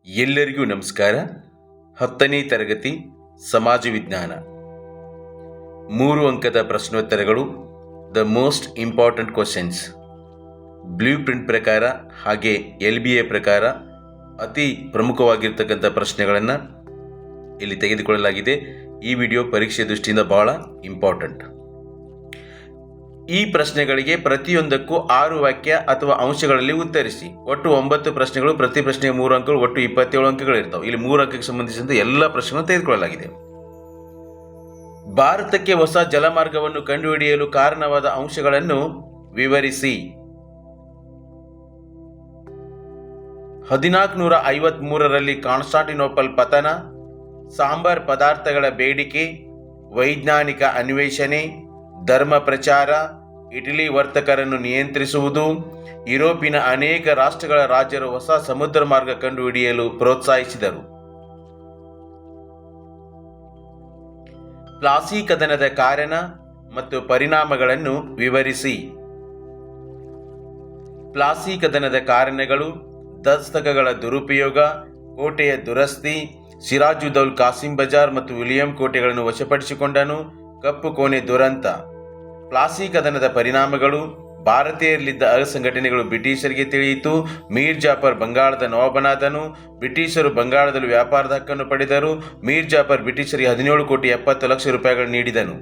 ಎಲ್ಲರಿಗೂ ನಮಸ್ಕಾರ. 10ನೇ ತರಗತಿ ಸಮಾಜ ವಿಜ್ಞಾನ 3 ಅಂಕದ ಪ್ರಶ್ನೋತ್ತರಗಳು. The most important questions blueprint ಪ್ರಕಾರ ಹಾಗೆ LBA ಪ್ರಕಾರ ಅತಿ ಪ್ರಮುಖವಾಗಿರ್ತಕ್ಕಂಥ ಪ್ರಶ್ನೆಗಳನ್ನು ಇಲ್ಲಿ ತೆಗೆದುಕೊಳ್ಳಲಾಗಿದೆ. ಈ ವಿಡಿಯೋ ಪರೀಕ್ಷೆ ದೃಷ್ಟಿಯಿಂದ ಬಹಳ ಇಂಪಾರ್ಟೆಂಟ್. ಈ ಪ್ರಶ್ನೆಗಳಿಗೆ ಪ್ರತಿಯೊಂದಕ್ಕೂ 6 ವಾಕ್ಯ ಅಥವಾ ಅಂಶಗಳಲ್ಲಿ ಉತ್ತರಿಸಿ. ಒಟ್ಟು 9 ಪ್ರಶ್ನೆಗಳು, ಪ್ರತಿ ಪ್ರಶ್ನೆಗೆ 3 ಅಂಕಗಳು, ಒಟ್ಟು 27 ಅಂಕಗಳು ಇರ್ತವೆ. ಇಲ್ಲಿ 3 ಅಂಕಕ್ಕೆ ಸಂಬಂಧಿಸಿದಂತೆ ಎಲ್ಲ ಪ್ರಶ್ನೆಗಳನ್ನು ತೆಗೆದುಕೊಳ್ಳಲಾಗಿದೆ. ಭಾರತಕ್ಕೆ ಹೊಸ ಜಲಮಾರ್ಗವನ್ನು ಕಂಡುಹಿಡಿಯಲು ಕಾರಣವಾದ ಅಂಶಗಳನ್ನು ವಿವರಿಸಿ. 1453ರಲ್ಲಿ ಕಾನ್ಸ್ಟಾಂಟಿನೋಪಲ್ ಪತನ, ಸಾಂಬಾರ್ ಪದಾರ್ಥಗಳ ಬೇಡಿಕೆ, ವೈಜ್ಞಾನಿಕ ಅನ್ವೇಷಣೆ, ಧರ್ಮ ಪ್ರಚಾರ, ಇಟಲಿ ವರ್ತಕರನ್ನು ನಿಯಂತ್ರಿಸುವುದು, ಯುರೋಪಿನ ಅನೇಕ ರಾಷ್ಟ್ರಗಳ ರಾಜರು ಹೊಸ ಸಮುದ್ರ ಮಾರ್ಗ ಕಂಡುಹಿಡಿಯಲು ಪ್ರೋತ್ಸಾಹಿಸಿದರು. ಪ್ಲಾಸಿ ಕದನದ ಕಾರಣ ಮತ್ತು ಪರಿಣಾಮಗಳನ್ನು ವಿವರಿಸಿ. ಪ್ಲಾಸಿ ಕದನದ ಕಾರಣಗಳು: ದಸ್ತಕಗಳ ದುರುಪಯೋಗ, ಕೋಟೆಯ ದುರಸ್ತಿ, ಸಿರಾಜುದ್ದೌಲ್ ಕಾಸಿಂ ಬಜಾರ್ ಮತ್ತು ವಿಲಿಯಂ ಕೋಟೆಗಳನ್ನು ವಶಪಡಿಸಿಕೊಂಡನು, ಕಪ್ಪು ಕೋಣೆ ದುರಂತ. ಪ್ಲಾಸಿ ಕದನದ ಪರಿಣಾಮಗಳು: ಭಾರತೀಯರಲ್ಲಿದ್ದ ಅಸಂಘಟನೆಗಳು ಬ್ರಿಟಿಷರಿಗೆ ತಿಳಿಯಿತು, ಮೀರ್ ಜಾಫರ್ ಬಂಗಾಳದ ನವಾಬನಾದನು, ಬ್ರಿಟಿಷರು ಬಂಗಾಳದಲ್ಲಿ ವ್ಯಾಪಾರದ ಹಕ್ಕನ್ನು ಪಡೆದರು, ಮೀರ್ ಜಾಫರ್ ಬ್ರಿಟಿಷರಿಗೆ 17,70,00,000 ನೀಡಿದನು.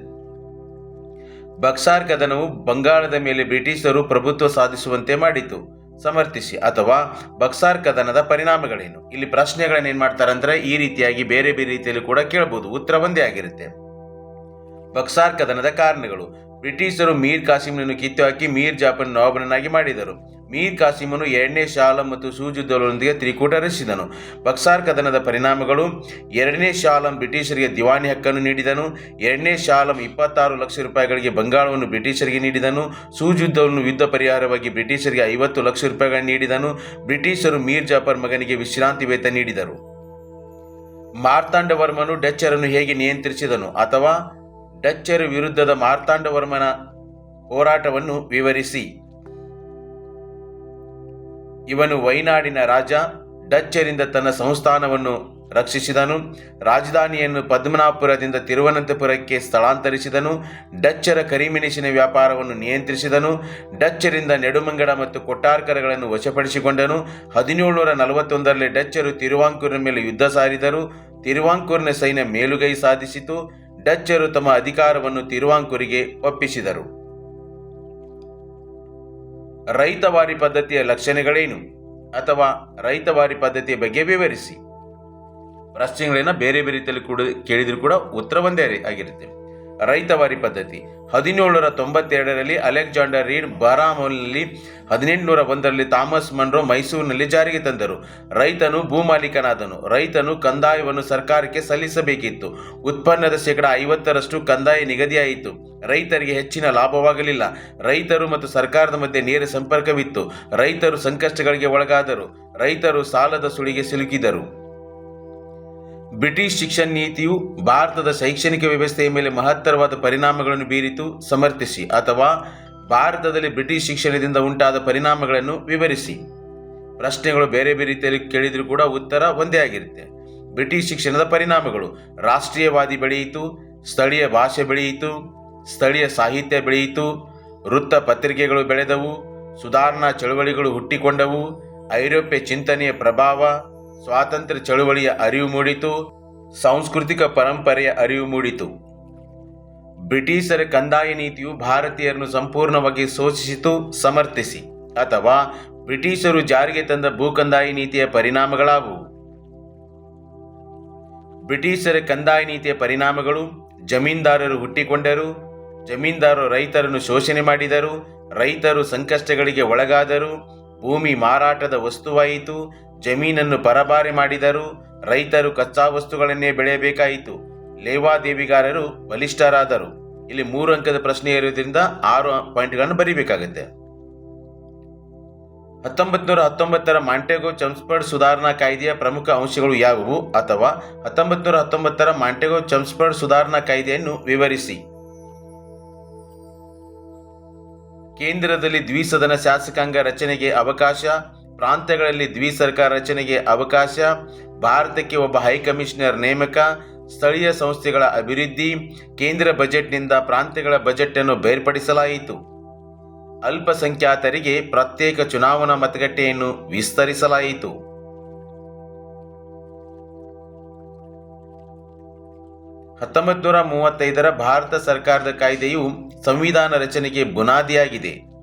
ಬಕ್ಸಾರ್ ಕದನವು ಬಂಗಾಳದ ಮೇಲೆ ಬ್ರಿಟಿಷರು ಪ್ರಭುತ್ವ ಸಾಧಿಸುವಂತೆ ಮಾಡಿತು. ಸಮರ್ಥಿಸಿ. ಅಥವಾ ಬಕ್ಸಾರ್ ಕದನದ ಪರಿಣಾಮಗಳೇನು? ಇಲ್ಲಿ ಪ್ರಶ್ನೆಗಳನ್ನ ಏನ್ ಮಾಡ್ತಾರೆ ಅಂದ್ರೆ ಈ ರೀತಿಯಾಗಿ ಬೇರೆ ಬೇರೆ ರೀತಿಯಲ್ಲಿ ಕೂಡ ಕೇಳಬಹುದು, ಉತ್ತರ ಒಂದೇ ಆಗಿರುತ್ತೆ. ಬಕ್ಸಾರ್ ಕದನದ ಕಾರಣಗಳು: ಬ್ರಿಟಿಷರು ಮೀರ್ ಕಾಸಿಂನನ್ನು ಕಿತ್ತು ಹಾಕಿ ಮೀರ್ ಜಾಫರ್ ನವಾಬನನ್ನಾಗಿ ಮಾಡಿದರು. ಮೀರ್ ಕಾಸಿಮನು 2ನೇ ಶಾ ಆಲಂ ಮತ್ತು ಸಿರಾಜುದ್ದೌಲರೊಂದಿಗೆ ತ್ರಿಕೂಟ ರಚಿಸಿದನು. ಬಕ್ಸಾರ್ ಕದನದ ಪರಿಣಾಮಗಳು: 2ನೇ ಶಾ ಆಲಂ ಬ್ರಿಟಿಷರಿಗೆ ದಿವಾನಿ ಹಕ್ಕನ್ನು ನೀಡಿದನು. 2ನೇ ಶಾ ಆಲಂ 26 ಲಕ್ಷ ರೂಪಾಯಿಗಳಿಗೆ ಬಂಗಾಳವನ್ನು ಬ್ರಿಟಿಷರಿಗೆ ನೀಡಿದನು. ಸಿರಾಜುದ್ದೌಲನು ಯುದ್ಧ ಪರಿಹಾರವಾಗಿ ಬ್ರಿಟಿಷರಿಗೆ 50 ಲಕ್ಷ ರೂಪಾಯಿಗಳನ್ನು ನೀಡಿದನು. ಬ್ರಿಟಿಷರು ಮೀರ್ ಜಾಫರ್ ಮಗನಿಗೆ ವಿಶ್ರಾಂತಿ ವೇತನ ನೀಡಿದರು. ಮಾರ್ತಾಂಡವರ್ಮನು ಡಚ್ಚರನ್ನು ಹೇಗೆ ನಿಯಂತ್ರಿಸಿದನು? ಅಥವಾ ಡಚ್ಚರ ವಿರುದ್ಧದ ಮಾರ್ತಾಂಡವರ್ಮನ ಹೋರಾಟವನ್ನು ವಿವರಿಸಿ. ಇವನು ವೈನಾಡಿನ ರಾಜ. ಡಚ್ಚರಿಂದ ತನ್ನ ಸಂಸ್ಥಾನವನ್ನು ರಕ್ಷಿಸಿದನು. ರಾಜಧಾನಿಯನ್ನು ಪದ್ಮನಾಭಪುರದಿಂದ ತಿರುವನಂತಪುರಕ್ಕೆ ಸ್ಥಳಾಂತರಿಸಿದನು. ಡಚ್ಚರ ಕರಿಮೆಣಸಿನ ವ್ಯಾಪಾರವನ್ನು ನಿಯಂತ್ರಿಸಿದನು. ಡಚ್ಚರಿಂದ ನೆಡುಮಂಗಡ ಮತ್ತು ಕೊಟ್ಟಾರ್ಕರಗಳನ್ನು ವಶಪಡಿಸಿಕೊಂಡನು. 1741ರಲ್ಲಿ ಡಚ್ಚರು ತಿರುವಾಂಕೂರಿನ ಮೇಲೆ ಯುದ್ಧ ಸಾರಿದರು. ತಿರುವಾಂಕೂರಿನ ಸೈನ್ಯ ಮೇಲುಗೈ ಸಾಧಿಸಿತು. ಡಚ್ಚರು ತಮ್ಮ ಅಧಿಕಾರವನ್ನು ತಿರುವಾಂಕೂರಿಗೆ ಒಪ್ಪಿಸಿದರು. ರೈತವಾರಿ ಪದ್ಧತಿಯ ಲಕ್ಷಣಗಳೇನು? ಅಥವಾ ರೈತವಾರಿ ಪದ್ಧತಿಯ ಬಗ್ಗೆ ವಿವರಿಸಿ. ಪ್ರಶ್ನೆಗಳನ್ನ ಬೇರೆ ಬೇರೆ ರೀತಿಯಲ್ಲಿ ಕೂಡ ಕೇಳಿದ್ರು ಕೂಡ ಉತ್ತರ ಒಂದೇ ಆಗಿರುತ್ತೆ. ರೈತವಾರಿ ಪದ್ಧತಿ: 1792ರಲ್ಲಿ ಅಲೆಕ್ಸಾಂಡರ್ ರೀಡ್ ಬರಾಮೋಲ್ನಲ್ಲಿ, 1801ರಲ್ಲಿ ಥಾಮಸ್ ಮನ್ರೋ ಮೈಸೂರಿನಲ್ಲಿ ಜಾರಿಗೆ ತಂದರು. ರೈತನು ಭೂಮಾಲೀಕನಾದನು. ರೈತನು ಕಂದಾಯವನ್ನು ಸರ್ಕಾರಕ್ಕೆ ಸಲ್ಲಿಸಬೇಕಿತ್ತು. ಉತ್ಪನ್ನದ 50% ಕಂದಾಯ ನಿಗದಿಯಾಯಿತು. ರೈತರಿಗೆ ಹೆಚ್ಚಿನ ಲಾಭವಾಗಲಿಲ್ಲ. ರೈತರು ಮತ್ತು ಸರ್ಕಾರದ ಮಧ್ಯೆ ನೇರ ಸಂಪರ್ಕವಿತ್ತು. ರೈತರು ಸಂಕಷ್ಟಗಳಿಗೆ ಒಳಗಾದರು. ರೈತರು ಸಾಲದ ಸುಳಿಗೆ ಸಿಲುಕಿದರು. ಬ್ರಿಟಿಷ್ ಶಿಕ್ಷಣ ನೀತಿಯು ಭಾರತದ ಶೈಕ್ಷಣಿಕ ವ್ಯವಸ್ಥೆಯ ಮೇಲೆ ಮಹತ್ತರವಾದ ಪರಿಣಾಮಗಳನ್ನು ಬೀರಿತು. ಸಮರ್ಥಿಸಿ. ಅಥವಾ ಭಾರತದಲ್ಲಿ ಬ್ರಿಟಿಷ್ ಶಿಕ್ಷಣದಿಂದ ಉಂಟಾದ ಪರಿಣಾಮಗಳನ್ನು ವಿವರಿಸಿ. ಪ್ರಶ್ನೆಗಳು ಬೇರೆ ಬೇರೆ ರೀತಿಯಲ್ಲಿ ಕೇಳಿದರೂ ಕೂಡ ಉತ್ತರ ಒಂದೇ ಆಗಿರುತ್ತೆ. ಬ್ರಿಟಿಷ್ ಶಿಕ್ಷಣದ ಪರಿಣಾಮಗಳು: ರಾಷ್ಟ್ರೀಯವಾದಿ ಬೆಳೆಯಿತು, ಸ್ಥಳೀಯ ಭಾಷೆ ಬೆಳೆಯಿತು, ಸ್ಥಳೀಯ ಸಾಹಿತ್ಯ ಬೆಳೆಯಿತು, ವೃತ್ತ ಪತ್ರಿಕೆಗಳು ಬೆಳೆದವು, ಸುಧಾರಣಾ ಚಳುವಳಿಗಳು ಹುಟ್ಟಿಕೊಂಡವು, ಐರೋಪ್ಯ ಚಿಂತನೆಯ ಪ್ರಭಾವ, ಸ್ವಾತಂತ್ರ್ಯ ಚಳುವಳಿಯ ಅರಿವು ಮೂಡಿತು, ಸಾಂಸ್ಕೃತಿಕ ಪರಂಪರೆಯ ಅರಿವು ಮೂಡಿತು. ಬ್ರಿಟಿಷರ ಕಂದಾಯ ನೀತಿಯು ಭಾರತೀಯರನ್ನು ಸಂಪೂರ್ಣವಾಗಿ ಶೋಷಿಸಿತು. ಸಮರ್ಥಿಸಿ. ಅಥವಾ ಬ್ರಿಟಿಷರು ಜಾರಿಗೆ ತಂದ ಭೂಕಂದಾಯ ನೀತಿಯ ಪರಿಣಾಮಗಳಾವುವು? ಬ್ರಿಟಿಷರ ಕಂದಾಯ ನೀತಿಯ ಪರಿಣಾಮಗಳು: ಜಮೀನ್ದಾರರು ಹುಟ್ಟಿಕೊಂಡರು. ಜಮೀನ್ದಾರರು ರೈತರನ್ನು ಶೋಷಣೆ ಮಾಡಿದರು. ರೈತರು ಸಂಕಷ್ಟಗಳಿಗೆ ಒಳಗಾದರು. ಭೂಮಿ ಮಾರಾಟದ ವಸ್ತುವಾಯಿತು. ಜಮೀನನ್ನು ಪರಭಾರೆ ಮಾಡಿದರು. ರೈತರು ಕಚ್ಚಾ ವಸ್ತುಗಳನ್ನೇ ಬೆಳೆಯಬೇಕಾಯಿತು. ಲೇವಾದೇವಿಗಾರರು ಬಲಿಷ್ಠರಾದರು. ಇಲ್ಲಿ 3 ಅಂಕದ ಪ್ರಶ್ನೆ ಇರುವುದರಿಂದ 6 ಪಾಯಿಂಟ್ಗಳನ್ನು ಬರೀಬೇಕಾಗುತ್ತೆ. 1919ರ ಮಾಂಟೆಗೋ ಚಮ್ಸ್ಫರ್ಡ್ ಸುಧಾರಣಾ ಕಾಯ್ದೆಯ ಪ್ರಮುಖ ಅಂಶಗಳು ಯಾವುವು? ಅಥವಾ 1919ರ ಮಾಂಟೆಗೋ ಚಮ್ಸ್ಫರ್ಡ್ ಸುಧಾರಣಾ ಕಾಯ್ದೆಯನ್ನು ವಿವರಿಸಿ. ಕೇಂದ್ರದಲ್ಲಿ ದ್ವಿಸದನ ಶಾಸಕಾಂಗ ರಚನೆಗೆ ಅವಕಾಶ, ಪ್ರಾಂತ್ಯಗಳಲ್ಲಿ ದ್ವಿಸರ್ಕಾರ ರಚನೆಗೆ ಅವಕಾಶ, ಭಾರತಕ್ಕೆ ಒಬ್ಬ ಹೈಕಮಿಷನರ್ ನೇಮಕ, ಸ್ಥಳೀಯ ಸಂಸ್ಥೆಗಳ ಅಭಿವೃದ್ಧಿ, ಕೇಂದ್ರ ಬಜೆಟ್ನಿಂದ ಪ್ರಾಂತ್ಯಗಳ ಬಜೆಟ್ ಅನ್ನು ಬೇರ್ಪಡಿಸಲಾಯಿತು. ಅಲ್ಪಸಂಖ್ಯಾತರಿಗೆ ಪ್ರತ್ಯೇಕ ಚುನಾವಣಾ ಮತಗಟ್ಟೆಯನ್ನು ವಿಸ್ತರಿಸಲಾಯಿತು. 1935ರ ಭಾರತ ಸರ್ಕಾರದ ಕಾಯ್ದೆಯು ಸಂವಿಧಾನ ರಚನೆಗೆ ಬುನಾದಿಯಾಗಿದೆ.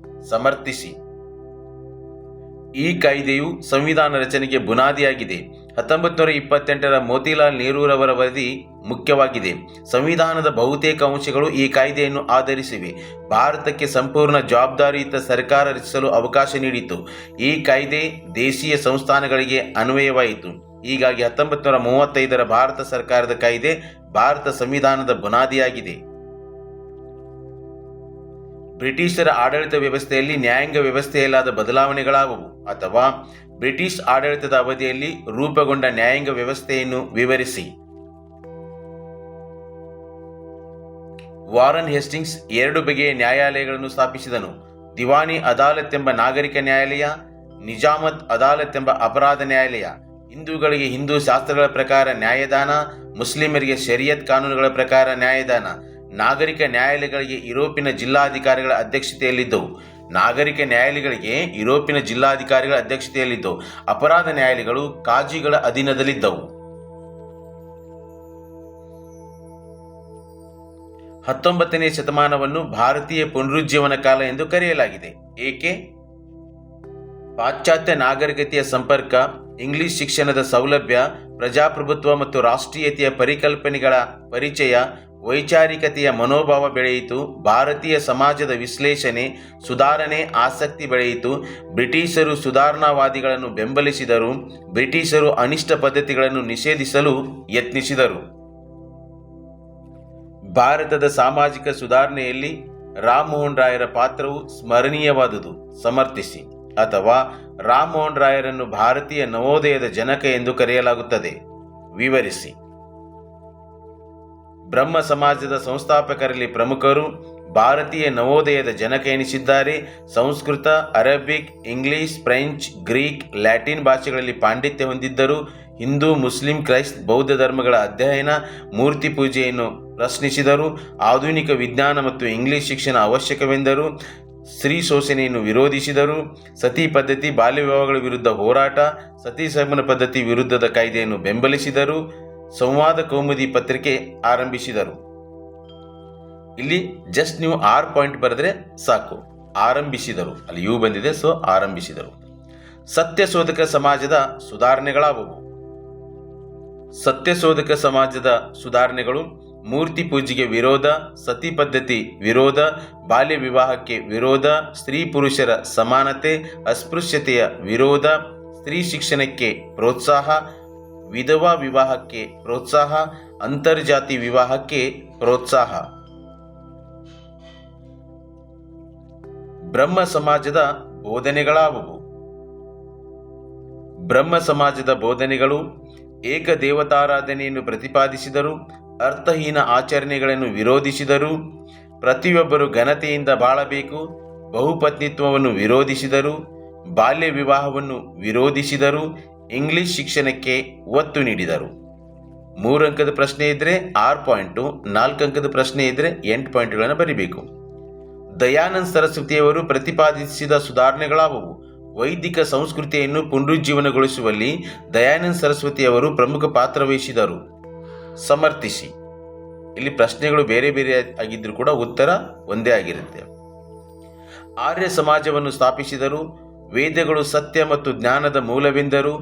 ಸಮರ್ಥಿಸಿ. ಈ ಕಾಯ್ದೆಯು ಸಂವಿಧಾನ ರಚನೆಗೆ ಬುನಾದಿಯಾಗಿದೆ. 1928ರ ಮೋತಿಲಾಲ್ ನೆಹರೂರವರ ವರದಿ ಮುಖ್ಯವಾಗಿದೆ. ಸಂವಿಧಾನದ ಬಹುತೇಕ ಅಂಶಗಳು ಈ ಕಾಯ್ದೆಯನ್ನು ಆಧರಿಸಿವೆ. ಭಾರತಕ್ಕೆ ಸಂಪೂರ್ಣ ಜವಾಬ್ದಾರಿಯುತ ಸರ್ಕಾರ ರಚಿಸಲು ಅವಕಾಶ ನೀಡಿತು. ಈ ಕಾಯ್ದೆ ದೇಶೀಯ ಸಂಸ್ಥಾನಗಳಿಗೆ ಅನ್ವಯವಾಯಿತು. ಹೀಗಾಗಿ 1935ರ ಭಾರತ ಸರ್ಕಾರದ ಕಾಯ್ದೆ ಭಾರತ ಸಂವಿಧಾನದ ಬುನಾದಿಯಾಗಿದೆ. ಬ್ರಿಟಿಷರ ಆಡಳಿತ ವ್ಯವಸ್ಥೆಯಲ್ಲಿ ನ್ಯಾಯಾಂಗ ವ್ಯವಸ್ಥೆಯಲ್ಲಾದ ಬದಲಾವಣೆಗಳಾವುವು ಅಥವಾ ಬ್ರಿಟಿಷ್ ಆಡಳಿತದ ಅವಧಿಯಲ್ಲಿ ರೂಪುಗೊಂಡ ನ್ಯಾಯಾಂಗ ವ್ಯವಸ್ಥೆಯನ್ನು ವಿವರಿಸಿ. ವಾರನ್ ಹೇಸ್ಟಿಂಗ್ಸ್ 2 ಬಗೆಯ ನ್ಯಾಯಾಲಯಗಳನ್ನು ಸ್ಥಾಪಿಸಿದನು. ದಿವಾನಿ ಅದಾಲತ್ ಎಂಬ ನಾಗರಿಕ ನ್ಯಾಯಾಲಯ, ನಿಜಾಮತ್ ಅದಾಲತ್ ಎಂಬ ಅಪರಾಧ ನ್ಯಾಯಾಲಯ. ಹಿಂದೂಗಳಿಗೆ ಹಿಂದೂ ಶಾಸ್ತ್ರಗಳ ಪ್ರಕಾರ ನ್ಯಾಯದಾನ, ಮುಸ್ಲಿಮರಿಗೆ ಶರಿಯತ್ ಕಾನೂನುಗಳ ಪ್ರಕಾರ ನ್ಯಾಯದಾನ. ನಾಗರಿಕ ನ್ಯಾಯಾಲಯಗಳಿಗೆ ಯುರೋಪಿನ ಜಿಲ್ಲಾಧಿಕಾರಿಗಳ ಅಧ್ಯಕ್ಷತೆಯಲ್ಲಿದ್ದವು. ಅಪರಾಧ ನ್ಯಾಯಾಲಯಗಳು ಕಾಜಿಗಳ ಅಧೀನದಲ್ಲಿದ್ದವು. 19ನೇ ಶತಮಾನವನ್ನು ಭಾರತೀಯ ಪುನರುಜ್ಜೀವನ ಕಾಲ ಎಂದು ಕರೆಯಲಾಗಿದೆ. ಏಕೆ? ಪಾಶ್ಚಾತ್ಯ ನಾಗರಿಕತೆಯ ಸಂಪರ್ಕ, ಇಂಗ್ಲಿಷ್ ಶಿಕ್ಷಣದ ಸೌಲಭ್ಯ, ಪ್ರಜಾಪ್ರಭುತ್ವ ಮತ್ತು ರಾಷ್ಟ್ರೀಯತೆಯ ಪರಿಕಲ್ಪನೆಗಳ ಪರಿಚಯ, ವೈಚಾರಿಕತೆಯ ಮನೋಭಾವ ಬೆಳೆಯಿತು. ಭಾರತೀಯ ಸಮಾಜದ ವಿಶ್ಲೇಷಣೆ, ಸುಧಾರಣೆ ಆಸಕ್ತಿ ಬೆಳೆಯಿತು. ಬ್ರಿಟಿಷರು ಸುಧಾರಣಾವಾದಿಗಳನ್ನು ಬೆಂಬಲಿಸಿದರು. ಬ್ರಿಟಿಷರು ಅನಿಷ್ಟ ಪದ್ಧತಿಗಳನ್ನು ನಿಷೇಧಿಸಲು ಯತ್ನಿಸಿದರು. ಭಾರತದ ಸಾಮಾಜಿಕ ಸುಧಾರಣೆಯಲ್ಲಿ ರಾಮಮೋಹನ್ ರಾಯರ ಪಾತ್ರವು ಸ್ಮರಣೀಯವಾದುದು. ಸಮರ್ಥಿಸಿ. ಅಥವಾ ರಾಮಮೋಹನ್ ರಾಯರನ್ನು ಭಾರತೀಯ ನವೋದಯದ ಜನಕ ಎಂದು ಕರೆಯಲಾಗುತ್ತದೆ. ವಿವರಿಸಿ. ಬ್ರಹ್ಮ ಸಮಾಜದ ಸಂಸ್ಥಾಪಕರಲ್ಲಿ ಪ್ರಮುಖರು. ಭಾರತೀಯ ನವೋದಯದ ಜನಕ ಎನಿಸಿದ್ದಾರೆ. Sanskrit, Arabic, English, French, Greek, Latin ಭಾಷೆಗಳಲ್ಲಿ ಪಾಂಡಿತ್ಯ ಹೊಂದಿದ್ದರು. ಹಿಂದೂ, ಮುಸ್ಲಿಂ, ಕ್ರೈಸ್ತ, ಬೌದ್ಧ ಧರ್ಮಗಳ ಅಧ್ಯಯನ, ಮೂರ್ತಿ ಪೂಜೆಯನ್ನು ಪ್ರಶ್ನಿಸಿದರು. ಆಧುನಿಕ ವಿಜ್ಞಾನ ಮತ್ತು ಇಂಗ್ಲಿಷ್ ಶಿಕ್ಷಣ ಅವಶ್ಯಕವೆಂದರು. ಸ್ತ್ರೀ ಶೋಷಣೆಯನ್ನು ವಿರೋಧಿಸಿದರು. ಸತಿ ಪದ್ಧತಿ, ಬಾಲ್ಯ ವಿವಾಹಗಳ ವಿರುದ್ಧ ಹೋರಾಟ, ಸತಿ ಸಹಗಮನ ಪದ್ಧತಿ ವಿರುದ್ಧದ ಕಾಯ್ದೆಯನ್ನು ಬೆಂಬಲಿಸಿದರು. ಸಂವಾದ ಕೌಮುದಿ ಪತ್ರಿಕೆ ಆರಂಭಿಸಿದರು. ಇಲ್ಲಿ ಜಸ್ಟ್ ನೀವು 6 ಪಾಯಿಂಟ್ ಬರೆದ್ರೆ ಸಾಕು. ಆರಂಭಿಸಿದರು, ಅಲ್ಲಿ ಯು ಬಂದಿದೆ, ಸೊ ಆರಂಭಿಸಿದರು. ಸತ್ಯಶೋಧಕ ಸಮಾಜದ ಸುಧಾರಣೆಗಳಾವುವು? ಸತ್ಯಶೋಧಕ ಸಮಾಜದ ಸುಧಾರಣೆಗಳು: ಮೂರ್ತಿ ಪೂಜೆಗೆ ವಿರೋಧ, ಸತಿ ಪದ್ಧತಿ ವಿರೋಧ, ಬಾಲ್ಯ ವಿವಾಹಕ್ಕೆ ವಿರೋಧ, ಸ್ತ್ರೀ ಪುರುಷರ ಸಮಾನತೆ, ಅಸ್ಪೃಶ್ಯತೆಯ ವಿರೋಧ, ಸ್ತ್ರೀ ಶಿಕ್ಷಣಕ್ಕೆ ಪ್ರೋತ್ಸಾಹ, ವಿಧವಾ ವಿವಾಹಕ್ಕೆ ಪ್ರೋತ್ಸಾಹ, ಅಂತರ್ಜಾತಿ ವಿವಾಹಕ್ಕೆ ಪ್ರೋತ್ಸಾಹ. ಬ್ರಹ್ಮ ಸಮಾಜದ ಬೋಧನೆಗಳಾವುವು? ಬ್ರಹ್ಮ ಸಮಾಜದ ಬೋಧನೆಗಳು: ಏಕದೇವತಾರಾಧನೆಯನ್ನು ಪ್ರತಿಪಾದಿಸಿದರು. ಅರ್ಥಹೀನ ಆಚರಣೆಗಳನ್ನು ವಿರೋಧಿಸಿದರು. ಪ್ರತಿಯೊಬ್ಬರು ಘನತೆಯಿಂದ ಬಾಳಬೇಕು. ಬಹುಪತ್ನಿತ್ವವನ್ನು ವಿರೋಧಿಸಿದರು. ಬಾಲ್ಯ ವಿವಾಹವನ್ನು ವಿರೋಧಿಸಿದರು. ಇಂಗ್ಲಿಷ್ ಶಿಕ್ಷಣಕ್ಕೆ ಒತ್ತು ನೀಡಿದರು. 3 ಅಂಕದ ಪ್ರಶ್ನೆ ಇದ್ದರೆ 6 ಪಾಯಿಂಟು, 4 ಅಂಕದ ಪ್ರಶ್ನೆ ಇದ್ದರೆ 8 ಪಾಯಿಂಟ್ಗಳನ್ನು ಬರೀಬೇಕು. ದಯಾನಂದ ಸರಸ್ವತಿಯವರು ಪ್ರತಿಪಾದಿಸಿದ ಸುಧಾರಣೆಗಳಾವುವು? ವೈದಿಕ ಸಂಸ್ಕೃತಿಯನ್ನು ಪುನರುಜ್ಜೀವನಗೊಳಿಸುವಲ್ಲಿ ದಯಾನಂದ ಸರಸ್ವತಿಯವರು ಪ್ರಮುಖ ಪಾತ್ರ ವಹಿಸಿದರು. ಸಮರ್ಥಿಸಿ. ಇಲ್ಲಿ ಪ್ರಶ್ನೆಗಳು ಬೇರೆ ಬೇರೆ ಆಗಿದ್ದರೂ ಕೂಡ ಉತ್ತರ ಒಂದೇ ಆಗಿರುತ್ತೆ. ಆರ್ಯ ಸಮಾಜವನ್ನು ಸ್ಥಾಪಿಸಿದರು. ವೇದಗಳು ಸತ್ಯ ಮತ್ತು ಜ್ಞಾನದ ಮೂಲವೆಂದರು.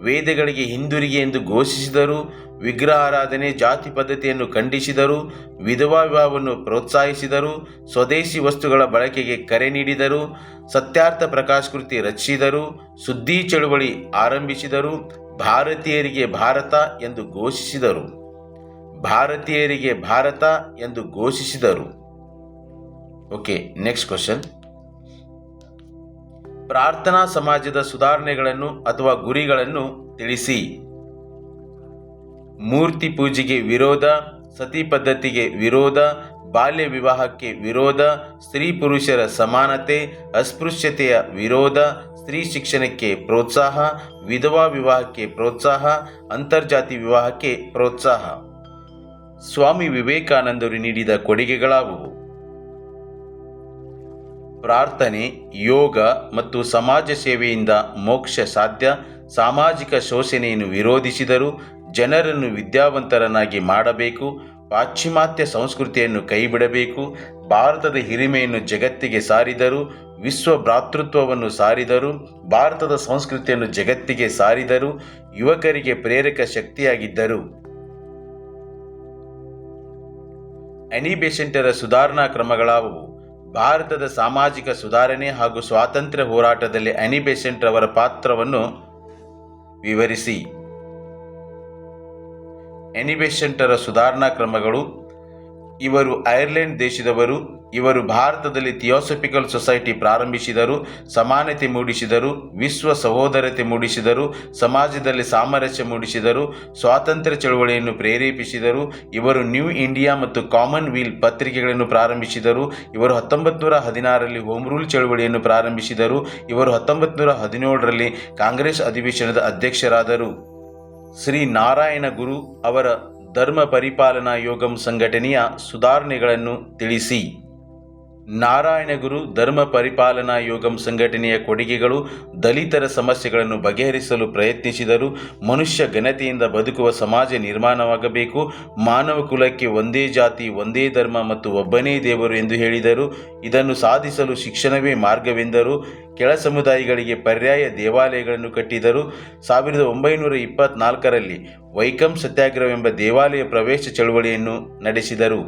ವೇದಗಳಿಗೆ ಹಿಂದಿರುಗಿ ಎಂದು ಘೋಷಿಸಿದರು. ವಿಗ್ರಹಾರಾಧನೆ, ಜಾತಿ ಪದ್ಧತಿಯನ್ನು ಖಂಡಿಸಿದರು. ವಿಧವಾ ವಿವಾಹವನ್ನು ಪ್ರೋತ್ಸಾಹಿಸಿದರು. ಸ್ವದೇಶಿ ವಸ್ತುಗಳ ಬಳಕೆಗೆ ಕರೆ ನೀಡಿದರು. ಸತ್ಯಾರ್ಥ ಪ್ರಕಾಶ್ ಕೃತಿ ರಚಿಸಿದರು. ಸುದ್ದಿ ಚಳುವಳಿ ಆರಂಭಿಸಿದರು. ಭಾರತೀಯರಿಗೆ ಭಾರತ ಎಂದು ಘೋಷಿಸಿದರು. Okay, next question. ಪ್ರಾರ್ಥನಾ ಸಮಾಜದ ಸುಧಾರಣೆಗಳನ್ನು ಅಥವಾ ಗುರಿಗಳನ್ನು ತಿಳಿಸಿ. ಮೂರ್ತಿ ಪೂಜೆಗೆ ವಿರೋಧ, ಸತಿ ಪದ್ಧತಿಗೆ ವಿರೋಧ, ಬಾಲ್ಯ ವಿವಾಹಕ್ಕೆ ವಿರೋಧ, ಸ್ತ್ರೀ ಪುರುಷರ ಸಮಾನತೆ, ಅಸ್ಪೃಶ್ಯತೆಯ ವಿರೋಧ, ಸ್ತ್ರೀ ಶಿಕ್ಷಣಕ್ಕೆ ಪ್ರೋತ್ಸಾಹ, ವಿಧವಾ ವಿವಾಹಕ್ಕೆ ಪ್ರೋತ್ಸಾಹ, ಅಂತರ್ಜಾತಿ ವಿವಾಹಕ್ಕೆ ಪ್ರೋತ್ಸಾಹ. ಸ್ವಾಮಿ ವಿವೇಕಾನಂದರು ನೀಡಿದ ಕೊಡುಗೆಗಳಾವುವು? ಪ್ರಾರ್ಥನೆ, ಯೋಗ ಮತ್ತು ಸಮಾಜ ಸೇವೆಯಿಂದ ಮೋಕ್ಷ ಸಾಧ್ಯ. ಸಾಮಾಜಿಕ ಶೋಷಣೆಯನ್ನು ವಿರೋಧಿಸಿದರು. ಜನರನ್ನು ವಿದ್ಯಾವಂತರನ್ನಾಗಿ ಮಾಡಬೇಕು. ಪಾಶ್ಚಿಮಾತ್ಯ ಸಂಸ್ಕೃತಿಯನ್ನು ಕೈಬಿಡಬೇಕು. ಭಾರತದ ಹಿರಿಮೆಯನ್ನು ಜಗತ್ತಿಗೆ ಸಾರಿದರು. ವಿಶ್ವ ಭ್ರಾತೃತ್ವವನ್ನು ಸಾರಿದರು. ಭಾರತದ ಸಂಸ್ಕೃತಿಯನ್ನು ಜಗತ್ತಿಗೆ ಸಾರಿದರು. ಯುವಕರಿಗೆ ಪ್ರೇರಕ ಶಕ್ತಿಯಾಗಿದ್ದರು. ಅನಿ ಬೆಸೆಂಟರ ಸುಧಾರಣಾ ಕ್ರಮಗಳಾವುವು? ಭಾರತದ ಸಾಮಾಜಿಕ ಸುಧಾರಣೆ ಹಾಗೂ ಸ್ವಾತಂತ್ರ್ಯ ಹೋರಾಟದಲ್ಲಿ ಅನಿ ಬೆಸೆಂಟ್ ಅವರ ಪಾತ್ರವನ್ನು ವಿವರಿಸಿ. ಅನಿ ಬೆಸೆಂಟರ ಸುಧಾರಣಾ ಕ್ರಮಗಳು: ಇವರು ಐರ್ಲೆಂಡ್ ದೇಶದವರು. ಇವರು ಭಾರತದಲ್ಲಿ ಥಿಯೋಸಫಿಕಲ್ ಸೊಸೈಟಿ ಪ್ರಾರಂಭಿಸಿದರು. ಸಮಾನತೆ ಮೂಡಿಸಿದರು. ವಿಶ್ವ ಸಹೋದರತೆ ಮೂಡಿಸಿದರು. ಸಮಾಜದಲ್ಲಿ ಸಾಮರಸ್ಯ ಮೂಡಿಸಿದರು. ಸ್ವಾತಂತ್ರ್ಯ ಚಳವಳಿಯನ್ನು ಪ್ರೇರೇಪಿಸಿದರು. ಇವರು ನ್ಯೂ ಇಂಡಿಯಾ ಮತ್ತು ಕಾಮನ್ವೆಲ್ತ್ ಪತ್ರಿಕೆಗಳನ್ನು ಪ್ರಾರಂಭಿಸಿದರು. ಇವರು 1916ರಲ್ಲಿ ಹೋಮ್ ರೂಲ್ ಚಳವಳಿಯನ್ನು ಪ್ರಾರಂಭಿಸಿದರು. ಇವರು 1917ರಲ್ಲಿ ಕಾಂಗ್ರೆಸ್ ಅಧಿವೇಶನದ ಅಧ್ಯಕ್ಷರಾದರು. ಶ್ರೀ ನಾರಾಯಣ ಗುರು ಅವರ ಧರ್ಮ ಪರಿಪಾಲನಾ ಯೋಗಂ ಸಂಘಟನೆಯ ಸುಧಾರಣೆಗಳನ್ನು ತಿಳಿಸಿ. ನಾರಾಯಣ ಗುರು ಧರ್ಮ ಪರಿಪಾಲನಾ ಯೋಗಂ ಸಂಘಟನೆಯ ಕೊಡುಗೆಗಳು: ದಲಿತರ ಸಮಸ್ಯೆಗಳನ್ನು ಬಗೆಹರಿಸಲು ಪ್ರಯತ್ನಿಸಿದರು. ಮನುಷ್ಯ ಘನತೆಯಿಂದ ಬದುಕುವ ಸಮಾಜ ನಿರ್ಮಾಣವಾಗಬೇಕು. ಮಾನವ ಕುಲಕ್ಕೆ ಒಂದೇ ಜಾತಿ, ಒಂದೇ ಧರ್ಮ ಮತ್ತು ಒಬ್ಬನೇ ದೇವರು ಎಂದು ಹೇಳಿದರು. ಇದನ್ನು ಸಾಧಿಸಲು ಶಿಕ್ಷಣವೇ ಮಾರ್ಗವೆಂದರು. ಕೆಳ ಸಮುದಾಯಗಳಿಗೆ ಪರ್ಯಾಯ ದೇವಾಲಯಗಳನ್ನು ಕಟ್ಟಿದರು. 1924ರಲ್ಲಿ ವೈಕಂ ಸತ್ಯಾಗ್ರಹವೆಂಬ ದೇವಾಲಯ ಪ್ರವೇಶ ಚಳವಳಿಯನ್ನು ನಡೆಸಿದರು.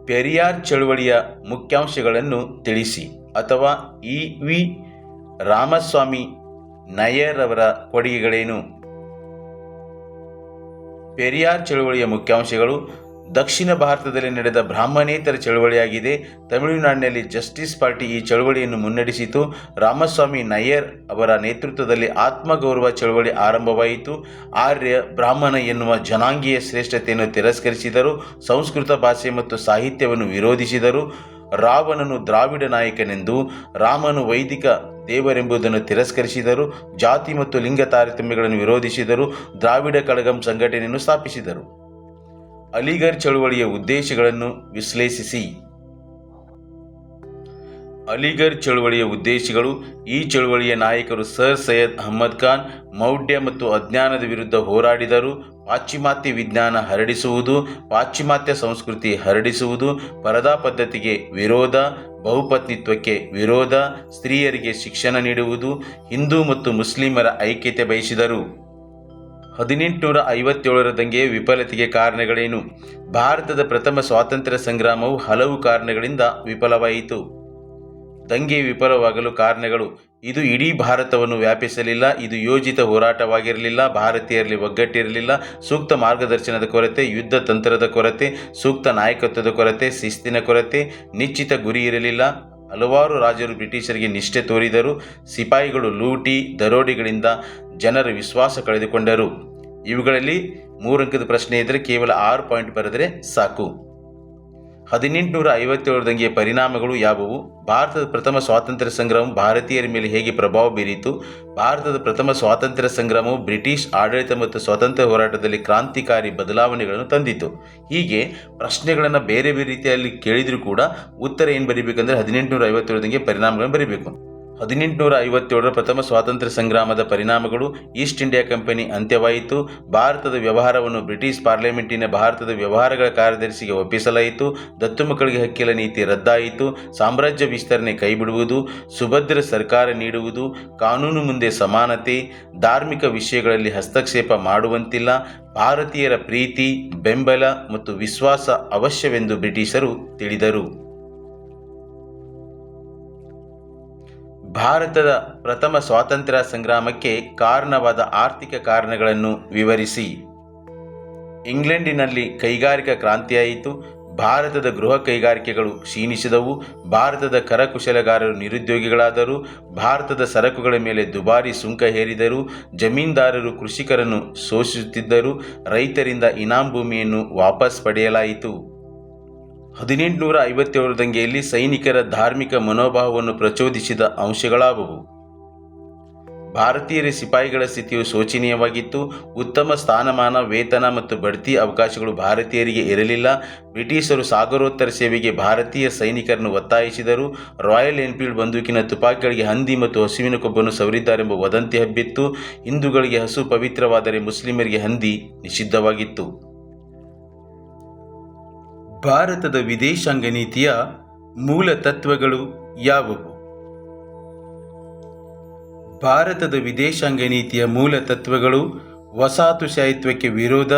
ಪೆರಿಯಾರ್ ಚಳವಳಿಯ ಮುಖ್ಯಾಂಶಗಳನ್ನು ತಿಳಿಸಿ. ಅಥವಾ ಇ ವಿ ರಾಮಸ್ವಾಮಿ ನಯ್ಯರ್ ಅವರ ಕೊಡುಗೆಗಳೇನು? ಪೆರಿಯಾರ್ ಚಳವಳಿಯ ಮುಖ್ಯಾಂಶಗಳು: ದಕ್ಷಿಣ ಭಾರತದಲ್ಲಿ ನಡೆದ ಬ್ರಾಹ್ಮಣೇತರ ಚಳವಳಿಯಾಗಿದೆ. ತಮಿಳುನಾಡಿನಲ್ಲಿ ಜಸ್ಟಿಸ್ ಪಾರ್ಟಿ ಈ ಚಳವಳಿಯನ್ನು ಮುನ್ನಡೆಸಿತು. ರಾಮಸ್ವಾಮಿ ನಯ್ಯರ್ ಅವರ ನೇತೃತ್ವದಲ್ಲಿ ಆತ್ಮಗೌರವ ಚಳವಳಿ ಆರಂಭವಾಯಿತು. ಆರ್ಯ ಬ್ರಾಹ್ಮಣ ಎನ್ನುವ ಜನಾಂಗೀಯ ಶ್ರೇಷ್ಠತೆಯನ್ನು ತಿರಸ್ಕರಿಸಿದರು. ಸಂಸ್ಕೃತ ಭಾಷೆ ಮತ್ತು ಸಾಹಿತ್ಯವನ್ನು ವಿರೋಧಿಸಿದರು. ರಾವಣನು ದ್ರಾವಿಡ ನಾಯಕನೆಂದು, ರಾಮನು ವೈದಿಕ ದೇವರೆಂಬುದನ್ನು ತಿರಸ್ಕರಿಸಿದರು. ಜಾತಿ ಮತ್ತು ಲಿಂಗ ತಾರತಮ್ಯಗಳನ್ನು ವಿರೋಧಿಸಿದರು. ದ್ರಾವಿಡ ಕಳಗಂ ಸಂಘಟನೆಯನ್ನು ಸ್ಥಾಪಿಸಿದರು. ಅಲಿಗರ್ ಚಳವಳಿಯ ಉದ್ದೇಶಗಳನ್ನು ವಿಶ್ಲೇಷಿಸಿ. ಅಲಿಗರ್ ಚಳವಳಿಯ ಉದ್ದೇಶಗಳು: ಈ ಚಳವಳಿಯ ನಾಯಕರು ಸರ್ ಸೈಯದ್ ಅಹ್ಮದ್ ಖಾನ್ ಮೌಢ್ಯ ಮತ್ತು ಅಜ್ಞಾನದ ವಿರುದ್ಧ ಹೋರಾಡಿದರು. ಪಾಶ್ಚಿಮಾತ್ಯ ವಿಜ್ಞಾನ ಹರಡಿಸುವುದು, ಪಾಶ್ಚಿಮಾತ್ಯ ಸಂಸ್ಕೃತಿ ಹರಡಿಸುವುದು, ಪರದಾ ಪದ್ಧತಿಗೆ ವಿರೋಧ, ಬಹುಪತ್ನಿತ್ವಕ್ಕೆ ವಿರೋಧ, ಸ್ತ್ರೀಯರಿಗೆ ಶಿಕ್ಷಣ ನೀಡುವುದು, ಹಿಂದೂ ಮತ್ತು ಮುಸ್ಲಿಮರ ಐಕ್ಯತೆ ಬಯಸಿದರು. 1857ರ ದಂಗೆಯ ವಿಫಲತೆಗೆ ಕಾರಣಗಳೇನು? ಭಾರತದ ಪ್ರಥಮ ಸ್ವಾತಂತ್ರ್ಯ ಸಂಗ್ರಾಮವು ಹಲವು ಕಾರಣಗಳಿಂದ ವಿಫಲವಾಯಿತು. ದಂಗೆ ವಿಫಲವಾಗಲು ಕಾರಣಗಳು: ಇದು ಇಡೀ ಭಾರತವನ್ನು ವ್ಯಾಪಿಸಲಿಲ್ಲ. ಇದು ಯೋಜಿತ ಹೋರಾಟವಾಗಿರಲಿಲ್ಲ. ಭಾರತೀಯರಲ್ಲಿ ಒಗ್ಗಟ್ಟಿರಲಿಲ್ಲ. ಸೂಕ್ತ ಮಾರ್ಗದರ್ಶನದ ಕೊರತೆ, ಯುದ್ಧ ತಂತ್ರದ ಕೊರತೆ, ಸೂಕ್ತ ನಾಯಕತ್ವದ ಕೊರತೆ, ಶಿಸ್ತಿನ ಕೊರತೆ, ನಿಶ್ಚಿತ ಗುರಿ ಇರಲಿಲ್ಲ. ಹಲವಾರು ರಾಜರು ಬ್ರಿಟಿಷರಿಗೆ ನಿಷ್ಠೆ ತೋರಿದರು. ಸಿಪಾಯಿಗಳು ಲೂಟಿ, ದರೋಡೆಗಳಿಂದ ಜನರ ವಿಶ್ವಾಸ ಕಳೆದುಕೊಂಡರು. ಇವುಗಳಲ್ಲಿ 3 ಅಂಕದ ಪ್ರಶ್ನೆ ಇದ್ದರೆ ಕೇವಲ 6 ಪಾಯಿಂಟ್ ಬರೆದರೆ ಸಾಕು. 1857 ದಂಗೆಯ ಪರಿಣಾಮಗಳು ಯಾವುವು? ಭಾರತದ ಪ್ರಥಮ ಸ್ವಾತಂತ್ರ್ಯ ಸಂಗ್ರಾಮವು ಭಾರತೀಯರ ಮೇಲೆ ಹೇಗೆ ಪ್ರಭಾವ ಬೀರಿತು? ಭಾರತದ ಪ್ರಥಮ ಸ್ವಾತಂತ್ರ್ಯ ಸಂಗ್ರಾಮವು ಬ್ರಿಟಿಷ್ ಆಡಳಿತ ಮತ್ತು ಸ್ವಾತಂತ್ರ್ಯ ಹೋರಾಟದಲ್ಲಿ ಕ್ರಾಂತಿಕಾರಿ ಬದಲಾವಣೆಗಳನ್ನು ತಂದಿತು. ಹೀಗೆ ಪ್ರಶ್ನೆಗಳನ್ನು ಬೇರೆ ಬೇರೆ ರೀತಿಯಲ್ಲಿ ಕೇಳಿದರೂ ಕೂಡ ಉತ್ತರ ಏನು ಬರೀಬೇಕಂದ್ರೆ 1857 ದಂಗೆಯ ಪರಿಣಾಮಗಳನ್ನು ಬರೀಬೇಕು. 1857ರ ಪ್ರಥಮ ಸ್ವಾತಂತ್ರ್ಯ ಸಂಗ್ರಾಮದ ಪರಿಣಾಮಗಳು: ಈಸ್ಟ್ ಇಂಡಿಯಾ ಕಂಪನಿ ಅಂತ್ಯವಾಯಿತು. ಭಾರತದ ವ್ಯವಹಾರವನ್ನು ಬ್ರಿಟಿಷ್ ಪಾರ್ಲಿಮೆಂಟಿನ ಭಾರತದ ವ್ಯವಹಾರಗಳ ಕಾರ್ಯದರ್ಶಿಗೆ ಒಪ್ಪಿಸಲಾಯಿತು. ದತ್ತು ಮಕ್ಕಳಿಗೆ ಹಕ್ಕಿಲ್ಲ ನೀತಿ ರದ್ದಾಯಿತು. ಸಾಮ್ರಾಜ್ಯ ವಿಸ್ತರಣೆ ಕೈಬಿಡುವುದು, ಸುಭದ್ರ ಸರ್ಕಾರ ನೀಡುವುದು, ಕಾನೂನು ಮುಂದೆ ಸಮಾನತೆ, ಧಾರ್ಮಿಕ ವಿಷಯಗಳಲ್ಲಿ ಹಸ್ತಕ್ಷೇಪ ಮಾಡುವಂತಿಲ್ಲ, ಭಾರತೀಯರ ಪ್ರೀತಿ, ಬೆಂಬಲ ಮತ್ತು ವಿಶ್ವಾಸ ಅವಶ್ಯವೆಂದು ಬ್ರಿಟಿಷರು ತಿಳಿದರು. ಭಾರತದ ಪ್ರಥಮ ಸ್ವಾತಂತ್ರ್ಯ ಸಂಗ್ರಾಮಕ್ಕೆ ಕಾರಣವಾದ ಆರ್ಥಿಕ ಕಾರಣಗಳನ್ನು ವಿವರಿಸಿ. ಇಂಗ್ಲೆಂಡಿನಲ್ಲಿ ಕೈಗಾರಿಕಾ ಕ್ರಾಂತಿಯಾಯಿತು. ಭಾರತದ ಗೃಹ ಕೈಗಾರಿಕೆಗಳು ಕ್ಷೀಣಿಸಿದವು. ಭಾರತದ ಕರಕುಶಲಗಾರರು ನಿರುದ್ಯೋಗಿಗಳಾದರು. ಭಾರತದ ಸರಕುಗಳ ಮೇಲೆ ದುಬಾರಿ ಸುಂಕ ಹೇರಿದರು. ಜಮೀನ್ದಾರರು ಕೃಷಿಕರನ್ನು ಶೋಷಿಸುತ್ತಿದ್ದರು. ರೈತರಿಂದ ಇನಾಮ್ ಭೂಮಿಯನ್ನು ವಾಪಸ್ ಪಡೆಯಲಾಯಿತು. 1857 ದಂಗೆಯಲ್ಲಿ ಸೈನಿಕರ ಧಾರ್ಮಿಕ ಮನೋಭಾವವನ್ನು ಪ್ರಚೋದಿಸಿದ ಅಂಶಗಳಾವುವು? ಭಾರತೀಯರ ಸಿಪಾಯಿಗಳ ಸ್ಥಿತಿಯು ಶೋಚನೀಯವಾಗಿತ್ತು. ಉತ್ತಮ ಸ್ಥಾನಮಾನ, ವೇತನ ಮತ್ತು ಬಡ್ತಿ ಅವಕಾಶಗಳು ಭಾರತೀಯರಿಗೆ ಇರಲಿಲ್ಲ. ಬ್ರಿಟಿಷರು ಸಾಗರೋತ್ತರ ಸೇವೆಗೆ ಭಾರತೀಯ ಸೈನಿಕರನ್ನು ಒತ್ತಾಯಿಸಿದರು. ರಾಯಲ್ ಎನ್ಫೀಲ್ಡ್ ಬಂದೂಕಿನ ತುಪಾಕಿಗಳಿಗೆ ಹಂದಿ ಮತ್ತು ಹಸುವಿನ ಕೊಬ್ಬನ್ನು ಸವರಿದ್ದಾರೆಂಬ ವದಂತಿ ಹಬ್ಬಿತ್ತು. ಹಿಂದೂಗಳಿಗೆ ಹಸು ಪವಿತ್ರವಾದರೆ ಮುಸ್ಲಿಮರಿಗೆ ಹಂದಿ ನಿಷಿದ್ಧವಾಗಿತ್ತು. ಭಾರತದ ವಿದೇಶಾಂಗ ನೀತಿಯ ಮೂಲ ತತ್ವಗಳು ಯಾವುವು? ಭಾರತದ ವಿದೇಶಾಂಗ ನೀತಿಯ ಮೂಲ ತತ್ವಗಳು: ವಸಾಹತುಶಾಹಿತ್ವಕ್ಕೆ ವಿರೋಧ,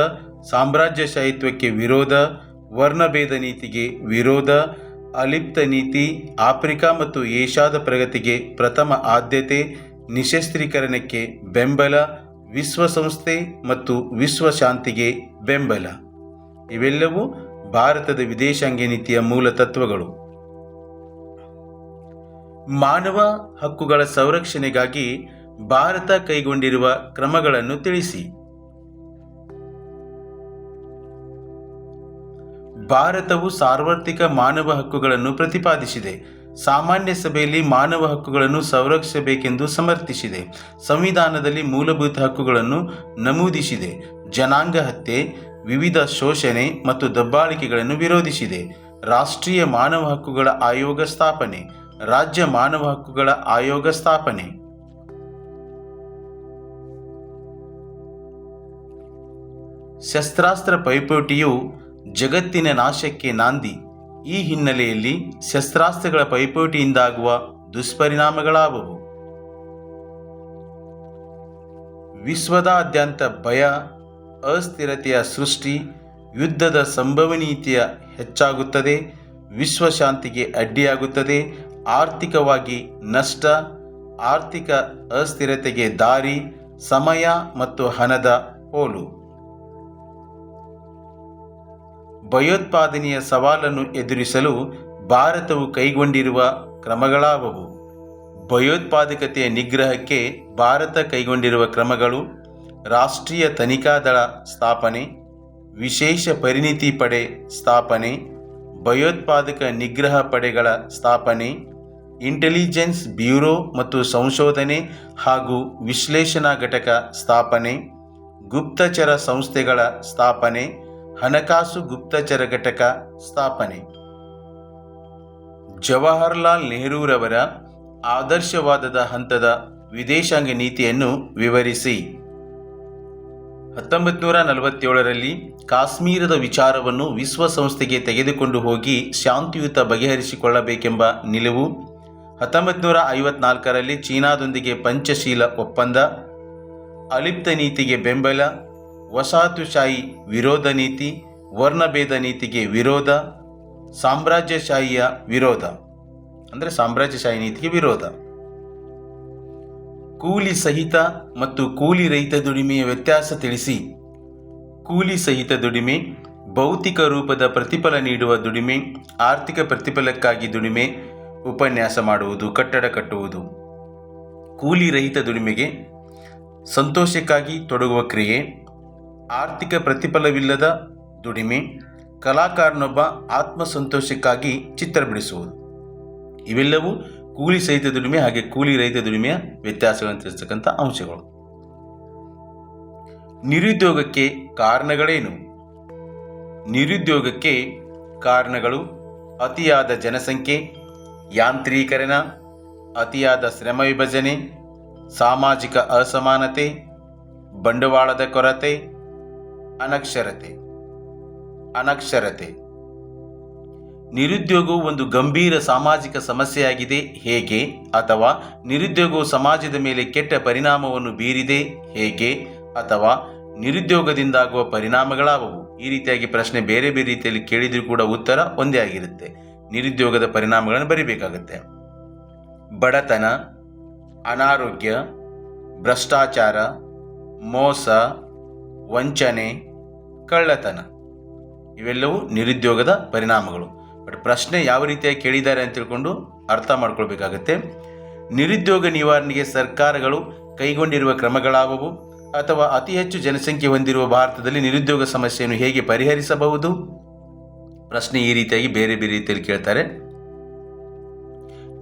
ಸಾಮ್ರಾಜ್ಯಶಾಹಿತ್ವಕ್ಕೆ ವಿರೋಧ, ವರ್ಣಭೇದ ನೀತಿಗೆ ವಿರೋಧ, ಅಲಿಪ್ತ ನೀತಿ, ಆಫ್ರಿಕಾ ಮತ್ತು ಏಷ್ಯಾದ ಪ್ರಗತಿಗೆ ಪ್ರಥಮ ಆದ್ಯತೆ, ನಿಶಸ್ತ್ರೀಕರಣಕ್ಕೆ ಬೆಂಬಲ, ವಿಶ್ವಸಂಸ್ಥೆ ಮತ್ತು ವಿಶ್ವಶಾಂತಿಗೆ ಬೆಂಬಲ. ಇವೆಲ್ಲವೂ ಭಾರತದ ವಿದೇಶಾಂಗ ನೀತಿಯ ಮೂಲ ತತ್ವಗಳು. ಮಾನವ ಹಕ್ಕುಗಳ ಸಂರಕ್ಷಣೆಗಾಗಿ ಭಾರತ ಕೈಗೊಂಡಿರುವ ಕ್ರಮಗಳನ್ನು ತಿಳಿಸಿ. ಭಾರತವು ಸಾರ್ವತ್ರಿಕ ಮಾನವ ಹಕ್ಕುಗಳನ್ನು ಪ್ರತಿಪಾದಿಸಿದೆ. ಸಾಮಾನ್ಯ ಸಭೆಯಲ್ಲಿ ಮಾನವ ಹಕ್ಕುಗಳನ್ನು ಸಂರಕ್ಷಿಸಬೇಕೆಂದು ಸಮರ್ಥಿಸಿದೆ. ಸಂವಿಧಾನದಲ್ಲಿ ಮೂಲಭೂತ ಹಕ್ಕುಗಳನ್ನು ನಮೂದಿಸಿದೆ. ಜನಾಂಗ ಹತ್ಯೆ, ವಿವಿಧ ಶೋಷಣೆ ಮತ್ತು ದಬ್ಬಾಳಿಕೆಗಳನ್ನು ವಿರೋಧಿಸಿದೆ. ರಾಷ್ಟ್ರೀಯ ಮಾನವ ಹಕ್ಕುಗಳ ಆಯೋಗ ಸ್ಥಾಪನೆ, ರಾಜ್ಯ ಮಾನವ ಹಕ್ಕುಗಳ ಆಯೋಗ ಸ್ಥಾಪನೆ. ಶಸ್ತ್ರಾಸ್ತ್ರ ಪೈಪೋಟಿಯು ಜಗತ್ತಿನ ನಾಶಕ್ಕೆ ನಾಂದಿ. ಈ ಹಿನ್ನೆಲೆಯಲ್ಲಿ ಶಸ್ತ್ರಾಸ್ತ್ರಗಳ ಪೈಪೋಟಿಯಿಂದಾಗುವ ದುಷ್ಪರಿಣಾಮಗಳಾವುವು? ವಿಶ್ವದಾದ್ಯಂತ ಭಯ, ಅಸ್ಥಿರತೆಯ ಸೃಷ್ಟಿ, ಯುದ್ಧದ ಸಂಭವನೀಯತೆ ಹೆಚ್ಚಾಗುತ್ತದೆ, ವಿಶ್ವಶಾಂತಿಗೆ ಅಡ್ಡಿಯಾಗುತ್ತದೆ, ಆರ್ಥಿಕವಾಗಿ ನಷ್ಟ, ಆರ್ಥಿಕ ಅಸ್ಥಿರತೆಗೆ ದಾರಿ, ಸಮಯ ಮತ್ತು ಹಣದ ಪೋಲು. ಭಯೋತ್ಪಾದನೆಯ ಸವಾಲನ್ನು ಎದುರಿಸಲು ಭಾರತವು ಕೈಗೊಂಡಿರುವ ಕ್ರಮಗಳಾವುವು? ಭಯೋತ್ಪಾದಕತೆಯ ನಿಗ್ರಹಕ್ಕೆ ಭಾರತ ಕೈಗೊಂಡಿರುವ ಕ್ರಮಗಳು: ರಾಷ್ಟ್ರೀಯ ತನಿಖಾ ದಳ ಸ್ಥಾಪನೆ, ವಿಶೇಷ ಪರಿಣಿತಿ ಪಡೆ ಸ್ಥಾಪನೆ, ಭಯೋತ್ಪಾದಕ ನಿಗ್ರಹ ಪಡೆಗಳ ಸ್ಥಾಪನೆ, ಇಂಟೆಲಿಜೆನ್ಸ್ ಬ್ಯೂರೋ ಮತ್ತು ಸಂಶೋಧನೆ ಹಾಗೂ ವಿಶ್ಲೇಷಣಾ ಘಟಕ ಸ್ಥಾಪನೆ, ಗುಪ್ತಚರ ಸಂಸ್ಥೆಗಳ ಸ್ಥಾಪನೆ, ಹಣಕಾಸು ಗುಪ್ತಚರ ಘಟಕ ಸ್ಥಾಪನೆ. ಜವಾಹರಲಾಲ್ ನೆಹರೂರವರ ಆದರ್ಶವಾದದ ಹಂತದ ವಿದೇಶಾಂಗ ನೀತಿಯನ್ನು ವಿವರಿಸಿ. 1947ರಲ್ಲಿ ಕಾಶ್ಮೀರದ ವಿಚಾರವನ್ನು ವಿಶ್ವಸಂಸ್ಥೆಗೆ ತೆಗೆದುಕೊಂಡು ಹೋಗಿ ಶಾಂತಿಯುತ ಬಗೆಹರಿಸಿಕೊಳ್ಳಬೇಕೆಂಬ ನಿಲುವು. 1954ರಲ್ಲಿ ಚೀನಾದೊಂದಿಗೆ ಪಂಚಶೀಲ ಒಪ್ಪಂದ, ಅಲಿಪ್ತ ನೀತಿಗೆ ಬೆಂಬಲ, ವಸಾಹತುಶಾಹಿ ವಿರೋಧ ನೀತಿ, ವರ್ಣಭೇದ ನೀತಿಗೆ ವಿರೋಧ, ಸಾಮ್ರಾಜ್ಯಶಾಹಿಯ ವಿರೋಧ ಸಾಮ್ರಾಜ್ಯಶಾಹಿ ನೀತಿಗೆ ವಿರೋಧ. ಕೂಲಿ ಸಹಿತ ಮತ್ತು ಕೂಲಿ ರಹಿತ ದುಡಿಮೆಯ ವ್ಯತ್ಯಾಸ ತಿಳಿಸಿ. ಕೂಲಿ ಸಹಿತ ದುಡಿಮೆ ಭೌತಿಕ ರೂಪದ ಪ್ರತಿಫಲ ನೀಡುವ ದುಡಿಮೆ, ಆರ್ಥಿಕ ಪ್ರತಿಫಲಕ್ಕಾಗಿ ದುಡಿಮೆ, ಉಪನ್ಯಾಸ ಮಾಡುವುದು, ಕಟ್ಟಡ ಕಟ್ಟುವುದು. ಕೂಲಿ ರಹಿತ ದುಡಿಮೆಗೆ ಸಂತೋಷಕ್ಕಾಗಿ ತೊಡಗುವ ಕ್ರಿಯೆ, ಆರ್ಥಿಕ ಪ್ರತಿಫಲವಿಲ್ಲದ ದುಡಿಮೆ, ಕಲಾಕಾರನೊಬ್ಬ ಆತ್ಮಸಂತೋಷಕ್ಕಾಗಿ ಚಿತ್ರ ಬಿಡಿಸುವುದು. ಇವೆಲ್ಲವೂ ಕೂಲಿ ಸಹಿತ ದುಡಿಮೆ ಹಾಗೆ ಕೂಲಿ ರಹಿತ ದುಡಿಮೆಯ ವ್ಯತ್ಯಾಸಗಳನ್ನು ತಿಳಿಸ್ತಕ್ಕಂಥ ಅಂಶಗಳು. ನಿರುದ್ಯೋಗಕ್ಕೆ ಕಾರಣಗಳೇನು? ನಿರುದ್ಯೋಗಕ್ಕೆ ಕಾರಣಗಳು: ಅತಿಯಾದ ಜನಸಂಖ್ಯೆ, ಯಾಂತ್ರೀಕರಣ, ಅತಿಯಾದ ಶ್ರಮ ವಿಭಜನೆ, ಸಾಮಾಜಿಕ ಅಸಮಾನತೆ, ಬಂಡವಾಳದ ಕೊರತೆ, ಅನಕ್ಷರತೆ. ನಿರುದ್ಯೋಗವು ಒಂದು ಗಂಭೀರ ಸಾಮಾಜಿಕ ಸಮಸ್ಯೆಯಾಗಿದೆ. ಹೇಗೆ? ಅಥವಾ ನಿರುದ್ಯೋಗವು ಸಮಾಜದ ಮೇಲೆ ಕೆಟ್ಟ ಪರಿಣಾಮವನ್ನು ಬೀರಿದೆ. ಹೇಗೆ? ಅಥವಾ ನಿರುದ್ಯೋಗದಿಂದಾಗುವ ಪರಿಣಾಮಗಳಾವುವು? ಈ ರೀತಿಯಾಗಿ ಪ್ರಶ್ನೆ ಬೇರೆ ಬೇರೆ ರೀತಿಯಲ್ಲಿ ಕೇಳಿದರೂ ಕೂಡ ಉತ್ತರ ಒಂದೇ ಆಗಿರುತ್ತೆ. ನಿರುದ್ಯೋಗದ ಪರಿಣಾಮಗಳನ್ನು ಬರಿಬೇಕಾಗತ್ತೆ. ಬಡತನ, ಅನಾರೋಗ್ಯ, ಭ್ರಷ್ಟಾಚಾರ, ಮೋಸ, ವಂಚನೆ, ಕಳ್ಳತನ. ಇವೆಲ್ಲವೂ ನಿರುದ್ಯೋಗದ ಪರಿಣಾಮಗಳು. ಬಟ್ ಪ್ರಶ್ನೆ ಯಾವ ರೀತಿಯಾಗಿ ಕೇಳಿದ್ದಾರೆ ಅಂತ ತಿಳ್ಕೊಂಡು ಅರ್ಥ ಮಾಡ್ಕೊಳ್ಬೇಕಾಗತ್ತೆ. ನಿರುದ್ಯೋಗ ನಿವಾರಣೆಗೆ ಸರ್ಕಾರಗಳು ಕೈಗೊಂಡಿರುವ ಕ್ರಮಗಳಾವುವು? ಅಥವಾ ಅತಿ ಹೆಚ್ಚು ಜನಸಂಖ್ಯೆ ಹೊಂದಿರುವ ಭಾರತದಲ್ಲಿ ನಿರುದ್ಯೋಗ ಸಮಸ್ಯೆಯನ್ನು ಹೇಗೆ ಪರಿಹರಿಸಬಹುದು? ಪ್ರಶ್ನೆ ಈ ರೀತಿಯಾಗಿ ಬೇರೆ ಬೇರೆ ರೀತಿಯಲ್ಲಿ ಕೇಳ್ತಾರೆ.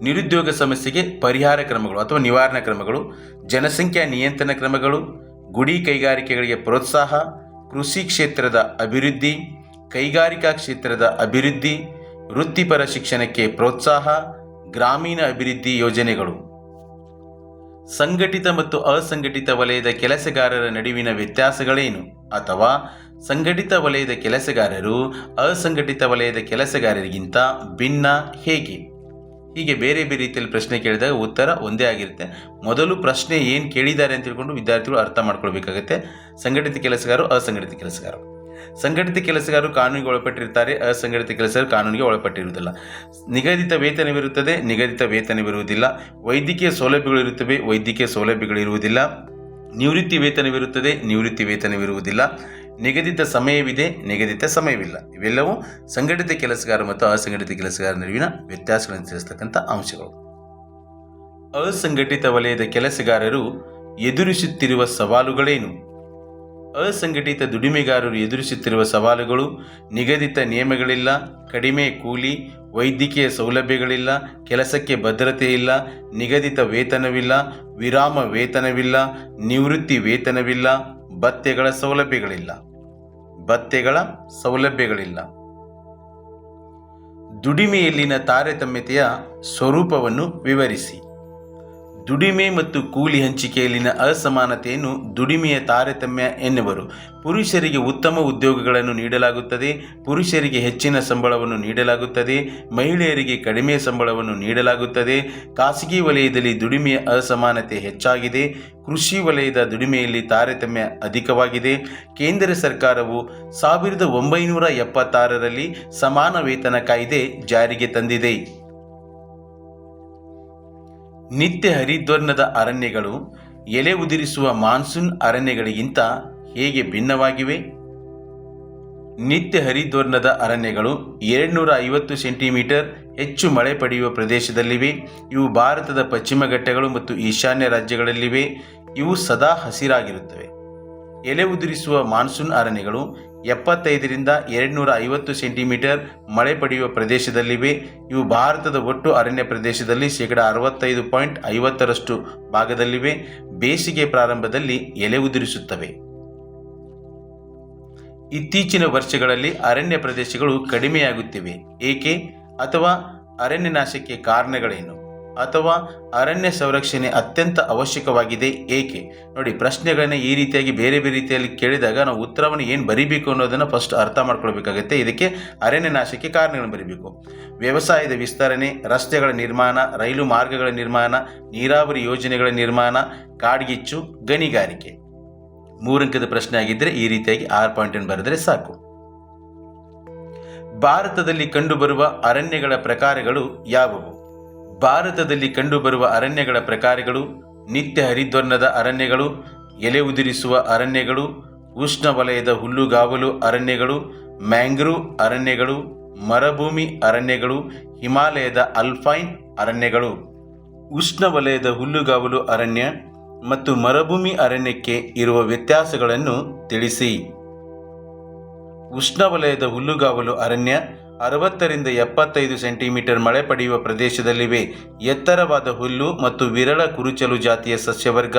ನಿರುದ್ಯೋಗ ಸಮಸ್ಯೆಗೆ ಪರಿಹಾರ ಕ್ರಮಗಳು ಅಥವಾ ನಿವಾರಣಾ ಕ್ರಮಗಳು: ಜನಸಂಖ್ಯಾ ನಿಯಂತ್ರಣ ಕ್ರಮಗಳು, ಗುಡಿ ಕೈಗಾರಿಕೆಗಳಿಗೆ ಪ್ರೋತ್ಸಾಹ, ಕೃಷಿ ಕ್ಷೇತ್ರದ ಅಭಿವೃದ್ಧಿ, ಕೈಗಾರಿಕಾ ಕ್ಷೇತ್ರದ ಅಭಿವೃದ್ಧಿ, ವೃತ್ತಿಪರ ಶಿಕ್ಷಣಕ್ಕೆ ಪ್ರೋತ್ಸಾಹ, ಗ್ರಾಮೀಣ ಅಭಿವೃದ್ಧಿ ಯೋಜನೆಗಳು. ಸಂಘಟಿತ ಮತ್ತು ಅಸಂಘಟಿತ ವಲಯದ ಕೆಲಸಗಾರರ ನಡುವಿನ ವ್ಯತ್ಯಾಸಗಳೇನು? ಅಥವಾ ಸಂಘಟಿತ ವಲಯದ ಕೆಲಸಗಾರರು ಅಸಂಘಟಿತ ವಲಯದ ಕೆಲಸಗಾರರಿಗಿಂತ ಭಿನ್ನ ಹೇಗೆ? ಹೀಗೆ ಬೇರೆ ಬೇರೆ ರೀತಿಯಲ್ಲಿ ಪ್ರಶ್ನೆ ಕೇಳಿದಾಗ ಉತ್ತರ ಒಂದೇ ಆಗಿರುತ್ತೆ. ಮೊದಲು ಪ್ರಶ್ನೆ ಏನು ಕೇಳಿದ್ದಾರೆ ಅಂತ ತಿಳ್ಕೊಂಡು ವಿದ್ಯಾರ್ಥಿಗಳು ಅರ್ಥ ಮಾಡ್ಕೊಳ್ಬೇಕಾಗುತ್ತೆ. ಸಂಘಟಿತ ಕೆಲಸಗಾರರು, ಅಸಂಘಟಿತ ಕೆಲಸಗಾರರು. ಸಂಘಟಿತ ಕೆಲಸಗಾರರು ಕಾನೂನಿಗೆ ಒಳಪಟ್ಟಿರ್ತಾರೆ, ಅಸಂಘಟಿತ ಕೆಲಸಗಾರರು ಕಾನೂನಿಗೆ ಒಳಪಟ್ಟಿರುವುದಿಲ್ಲ. ನಿಗದಿತ ವೇತನವಿರುತ್ತದೆ, ನಿಗದಿತ ವೇತನವಿರುವುದಿಲ್ಲ. ವೈದ್ಯಕೀಯ ಸೌಲಭ್ಯಗಳಿರುತ್ತವೆ, ವೈದ್ಯಕೀಯ ಸೌಲಭ್ಯಗಳಿರುವುದಿಲ್ಲ. ನಿವೃತ್ತಿ ವೇತನವಿರುತ್ತದೆ, ನಿವೃತ್ತಿ ವೇತನವಿರುವುದಿಲ್ಲ. ನಿಗದಿತ ಸಮಯವಿದೆ, ನಿಗದಿತ ಸಮಯವಿಲ್ಲ. ಇವೆಲ್ಲವೂ ಸಂಘಟಿತ ಕೆಲಸಗಾರ ಮತ್ತು ಅಸಂಘಟಿತ ಕೆಲಸಗಾರ ನಡುವಿನ ವ್ಯತ್ಯಾಸಗಳನ್ನು ತಿಳಿಸ್ತಕ್ಕಂಥ ಅಂಶಗಳು. ಅಸಂಘಟಿತ ವಲಯದ ಕೆಲಸಗಾರರು ಎದುರಿಸುತ್ತಿರುವ ಸವಾಲುಗಳೇನು? ಅಸಂಘಟಿತ ದುಡಿಮೆಗಾರರು ಎದುರಿಸುತ್ತಿರುವ ಸವಾಲುಗಳು: ನಿಗದಿತ ನಿಯಮಗಳಿಲ್ಲ, ಕಡಿಮೆ ಕೂಲಿ, ವೈದ್ಯಕೀಯ ಸೌಲಭ್ಯಗಳಿಲ್ಲ, ಕೆಲಸಕ್ಕೆ ಭದ್ರತೆ ಇಲ್ಲ, ನಿಗದಿತ ವೇತನವಿಲ್ಲ, ವಿರಾಮ ವೇತನವಿಲ್ಲ, ನಿವೃತ್ತಿ ವೇತನವಿಲ್ಲ, ಭತ್ಯೆಗಳ ಸೌಲಭ್ಯಗಳಿಲ್ಲ. ದುಡಿಮೆಯಲ್ಲಿನ ತಾರತಮ್ಯತೆಯ ಸ್ವರೂಪವನ್ನು ವಿವರಿಸಿ. ದುಡಿಮೆ ಮತ್ತು ಕೂಲಿ ಹಂಚಿಕೆಯಲ್ಲಿನ ಅಸಮಾನತೆಯನ್ನು ದುಡಿಮೆಯ ತಾರತಮ್ಯ ಎನ್ನುವರು. ಪುರುಷರಿಗೆ ಉತ್ತಮ ಉದ್ಯೋಗಗಳನ್ನು ನೀಡಲಾಗುತ್ತದೆ, ಪುರುಷರಿಗೆ ಹೆಚ್ಚಿನ ಸಂಬಳವನ್ನು ನೀಡಲಾಗುತ್ತದೆ, ಮಹಿಳೆಯರಿಗೆ ಕಡಿಮೆ ಸಂಬಳವನ್ನು ನೀಡಲಾಗುತ್ತದೆ. ಖಾಸಗಿ ವಲಯದಲ್ಲಿ ದುಡಿಮೆಯ ಅಸಮಾನತೆ ಹೆಚ್ಚಾಗಿದೆ, ಕೃಷಿ ವಲಯದ ದುಡಿಮೆಯಲ್ಲಿ ತಾರತಮ್ಯ ಅಧಿಕವಾಗಿದೆ. ಕೇಂದ್ರ ಸರ್ಕಾರವು 1976ರಲ್ಲಿ ಸಮಾನ ವೇತನ ಕಾಯ್ದೆ ಜಾರಿಗೆ ತಂದಿದೆ. ನಿತ್ಯ ಹರಿದ್ವರ್ಣದ ಅರಣ್ಯಗಳು ಎಲೆ ಉದುರಿಸುವ ಮಾನ್ಸೂನ್ ಅರಣ್ಯಗಳಿಗಿಂತ ಹೇಗೆ ಭಿನ್ನವಾಗಿವೆ? ನಿತ್ಯ ಹರಿದ್ವರ್ಣದ ಅರಣ್ಯಗಳು 250 ಸೆಂಟಿಮೀಟರ್ ಹೆಚ್ಚು ಮಳೆ ಪಡೆಯುವ ಪ್ರದೇಶದಲ್ಲಿವೆ. ಇವು ಭಾರತದ ಪಶ್ಚಿಮ ಘಟ್ಟಗಳು ಮತ್ತು ಈಶಾನ್ಯ ರಾಜ್ಯಗಳಲ್ಲಿವೆ. ಇವು ಸದಾ ಹಸಿರಾಗಿರುತ್ತವೆ. ಎಲೆ ಉದುರಿಸುವ ಮಾನ್ಸೂನ್ ಅರಣ್ಯಗಳು 75ರಿಂದ 250 ಸೆಂಟಿಮೀಟರ್ ಮಳೆ ಪಡೆಯುವ ಪ್ರದೇಶದಲ್ಲಿವೆ. ಇವು ಭಾರತದ ಒಟ್ಟು ಅರಣ್ಯ ಪ್ರದೇಶದಲ್ಲಿ 65.50% ಭಾಗದಲ್ಲಿವೆ. ಬೇಸಿಗೆ ಪ್ರಾರಂಭದಲ್ಲಿ ಎಲೆ ಉದುರಿಸುತ್ತವೆ. ಇತ್ತೀಚಿನ ವರ್ಷಗಳಲ್ಲಿ ಅರಣ್ಯ ಪ್ರದೇಶಗಳು ಕಡಿಮೆಯಾಗುತ್ತಿವೆ. ಏಕೆ? ಅಥವಾ ಅರಣ್ಯ ನಾಶಕ್ಕೆ ಕಾರಣಗಳೇನು? ಅಥವಾ ಅರಣ್ಯ ಸಂರಕ್ಷಣೆ ಅತ್ಯಂತ ಅವಶ್ಯಕವಾಗಿದೆ ಏಕೆ? ನೋಡಿ, ಪ್ರಶ್ನೆಗಳನ್ನ ಈ ರೀತಿಯಾಗಿ ಬೇರೆ ಬೇರೆ ರೀತಿಯಲ್ಲಿ ಕೇಳಿದಾಗ ನಾವು ಉತ್ತರವನ್ನು ಏನು ಬರೀಬೇಕು ಅನ್ನೋದನ್ನು ಫಸ್ಟ್ ಅರ್ಥ ಮಾಡ್ಕೊಳ್ಬೇಕಾಗುತ್ತೆ. ಇದಕ್ಕೆ ಅರಣ್ಯ ನಾಶಕ್ಕೆ ಕಾರಣಗಳನ್ನು ಬರೀಬೇಕು. ವ್ಯವಸಾಯದ ವಿಸ್ತರಣೆ, ರಸ್ತೆಗಳ ನಿರ್ಮಾಣ, ರೈಲು ಮಾರ್ಗಗಳ ನಿರ್ಮಾಣ, ನೀರಾವರಿ ಯೋಜನೆಗಳ ನಿರ್ಮಾಣ, ಕಾಡ್ಗಿಚ್ಚು, ಗಣಿಗಾರಿಕೆ. 3 ಅಂಕದ ಪ್ರಶ್ನೆ ಆಗಿದ್ದರೆ ಈ ರೀತಿಯಾಗಿ 6 ಪಾಯಿಂಟನ್ನು ಬರೆದರೆ ಸಾಕು. ಭಾರತದಲ್ಲಿ ಕಂಡುಬರುವ ಅರಣ್ಯಗಳ ಪ್ರಕಾರಗಳು ಯಾವುವು? ಭಾರತದಲ್ಲಿ ಕಂಡುಬರುವ ಅರಣ್ಯಗಳ ಪ್ರಕಾರಗಳು: ನಿತ್ಯ ಹರಿದ್ವರ್ಣದ ಅರಣ್ಯಗಳು, ಎಲೆ ಉದುರಿಸುವ ಅರಣ್ಯಗಳು, ಉಷ್ಣವಲಯದ ಹುಲ್ಲುಗಾವಲು ಅರಣ್ಯಗಳು, ಮ್ಯಾಂಗ್ರೋವ್ ಅರಣ್ಯಗಳು, ಮರುಭೂಮಿ ಅರಣ್ಯಗಳು, ಹಿಮಾಲಯದ ಅಲ್ಪೈನ್ ಅರಣ್ಯಗಳು. ಉಷ್ಣವಲಯದ ಹುಲ್ಲುಗಾವಲು ಅರಣ್ಯ ಮತ್ತು ಮರುಭೂಮಿ ಅರಣ್ಯಕ್ಕೆ ಇರುವ ವ್ಯತ್ಯಾಸಗಳನ್ನು ತಿಳಿಸಿ. ಉಷ್ಣವಲಯದ ಹುಲ್ಲುಗಾವಲು ಅರಣ್ಯ 60ರಿಂದ 75 ಸೆಂಟಿಮೀಟರ್ ಮಳೆ ಪಡೆಯುವ ಪ್ರದೇಶದಲ್ಲಿವೆ. ಎತ್ತರವಾದ ಹುಲ್ಲು ಮತ್ತು ವಿರಳ ಕುರುಚಲು ಜಾತಿಯ ಸಸ್ಯವರ್ಗ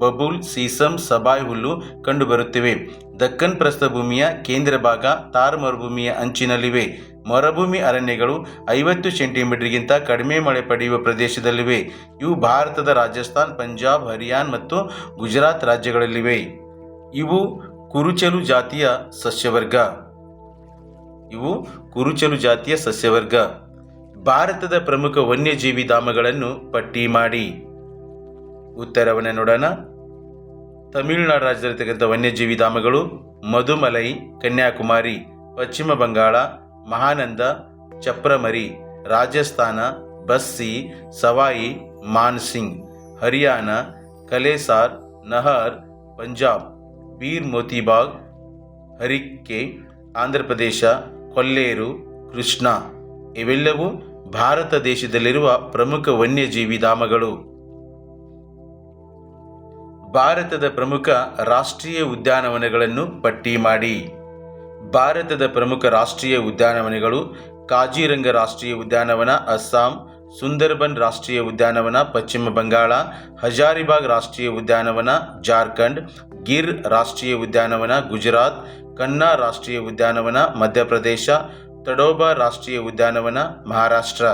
ಬಬೂಲ್, ಸೀಸಮ್, ಸಬಾಯ್ ಹುಲ್ಲು ಕಂಡುಬರುತ್ತಿವೆ. ದಕ್ಕನ್ ಪ್ರಸ್ಥಭೂಮಿಯ ಕೇಂದ್ರ ಭಾಗ ಥಾರ್ ಮರುಭೂಮಿಯ ಅಂಚಿನಲ್ಲಿವೆ. ಮರುಭೂಮಿ ಅರಣ್ಯಗಳು 50 ಸೆಂಟಿಮೀಟರ್ಗಿಂತ ಕಡಿಮೆ ಮಳೆ ಪಡೆಯುವ ಪ್ರದೇಶದಲ್ಲಿವೆ. ಇವು ಭಾರತದ ರಾಜಸ್ಥಾನ್, ಪಂಜಾಬ್, ಹರಿಯಾಣ ಮತ್ತು ಗುಜರಾತ್ ರಾಜ್ಯಗಳಲ್ಲಿವೆ. ಇವು ಕುರುಚಲು ಜಾತಿಯ ಸಸ್ಯವರ್ಗ. ಭಾರತದ ಪ್ರಮುಖ ವನ್ಯಜೀವಿ ಧಾಮಗಳನ್ನು ಪಟ್ಟಿ ಮಾಡಿ. ಉತ್ತರವನ್ನು ನೋಡೋಣ. ತಮಿಳುನಾಡು ರಾಜ್ಯದಲ್ಲಿರ್ತಕ್ಕಂಥ ವನ್ಯಜೀವಿ ಧಾಮಗಳು: ಮಧುಮಲೈ, ಕನ್ಯಾಕುಮಾರಿ. ಪಶ್ಚಿಮ ಬಂಗಾಳ: ಮಹಾನಂದ, ಚಪ್ರಮರಿ. ರಾಜಸ್ಥಾನ: ಬಸ್ಸಿ, ಸವಾಯಿ ಮಾನ್ಸಿಂಗ್. ಹರಿಯಾಣ: ಕಲೇಸಾರ್, ನಹರ್. ಪಂಜಾಬ್: ವೀರ್ ಮೋತಿಬಾಗ್, ಹರಿಕ್ಕೆ. ಆಂಧ್ರ ಪ್ರದೇಶ, ಕೊಲ್ಲೇರು, ಕೃಷ್ಣ ಇವೆಲ್ಲವೂ ಭಾರತ ದೇಶದಲ್ಲಿರುವ ಪ್ರಮುಖ ವನ್ಯಜೀವಿ ಧಾಮಗಳು. ಭಾರತದ ಪ್ರಮುಖ ರಾಷ್ಟ್ರೀಯ ಉದ್ಯಾನವನಗಳನ್ನು ಪಟ್ಟಿ ಮಾಡಿ. ಭಾರತದ ಪ್ರಮುಖ ರಾಷ್ಟ್ರೀಯ ಉದ್ಯಾನವನಗಳು: ಕಾಜಿರಂಗ ರಾಷ್ಟ್ರೀಯ ಉದ್ಯಾನವನ ಅಸ್ಸಾಂ, ಸುಂದರ್ಬನ್ ರಾಷ್ಟ್ರೀಯ ಉದ್ಯಾನವನ ಪಶ್ಚಿಮ ಬಂಗಾಳ, ಹಜಾರಿಬಾಗ್ ರಾಷ್ಟ್ರೀಯ ಉದ್ಯಾನವನ ಜಾರ್ಖಂಡ್, ಗಿರ್ ರಾಷ್ಟ್ರೀಯ ಉದ್ಯಾನವನ ಗುಜರಾತ್, ಕನ್ನಾ ರಾಷ್ಟ್ರೀಯ ಉದ್ಯಾನವನ ಮಧ್ಯಪ್ರದೇಶ, ತಡೋಬಾ ರಾಷ್ಟ್ರೀಯ ಉದ್ಯಾನವನ ಮಹಾರಾಷ್ಟ್ರ.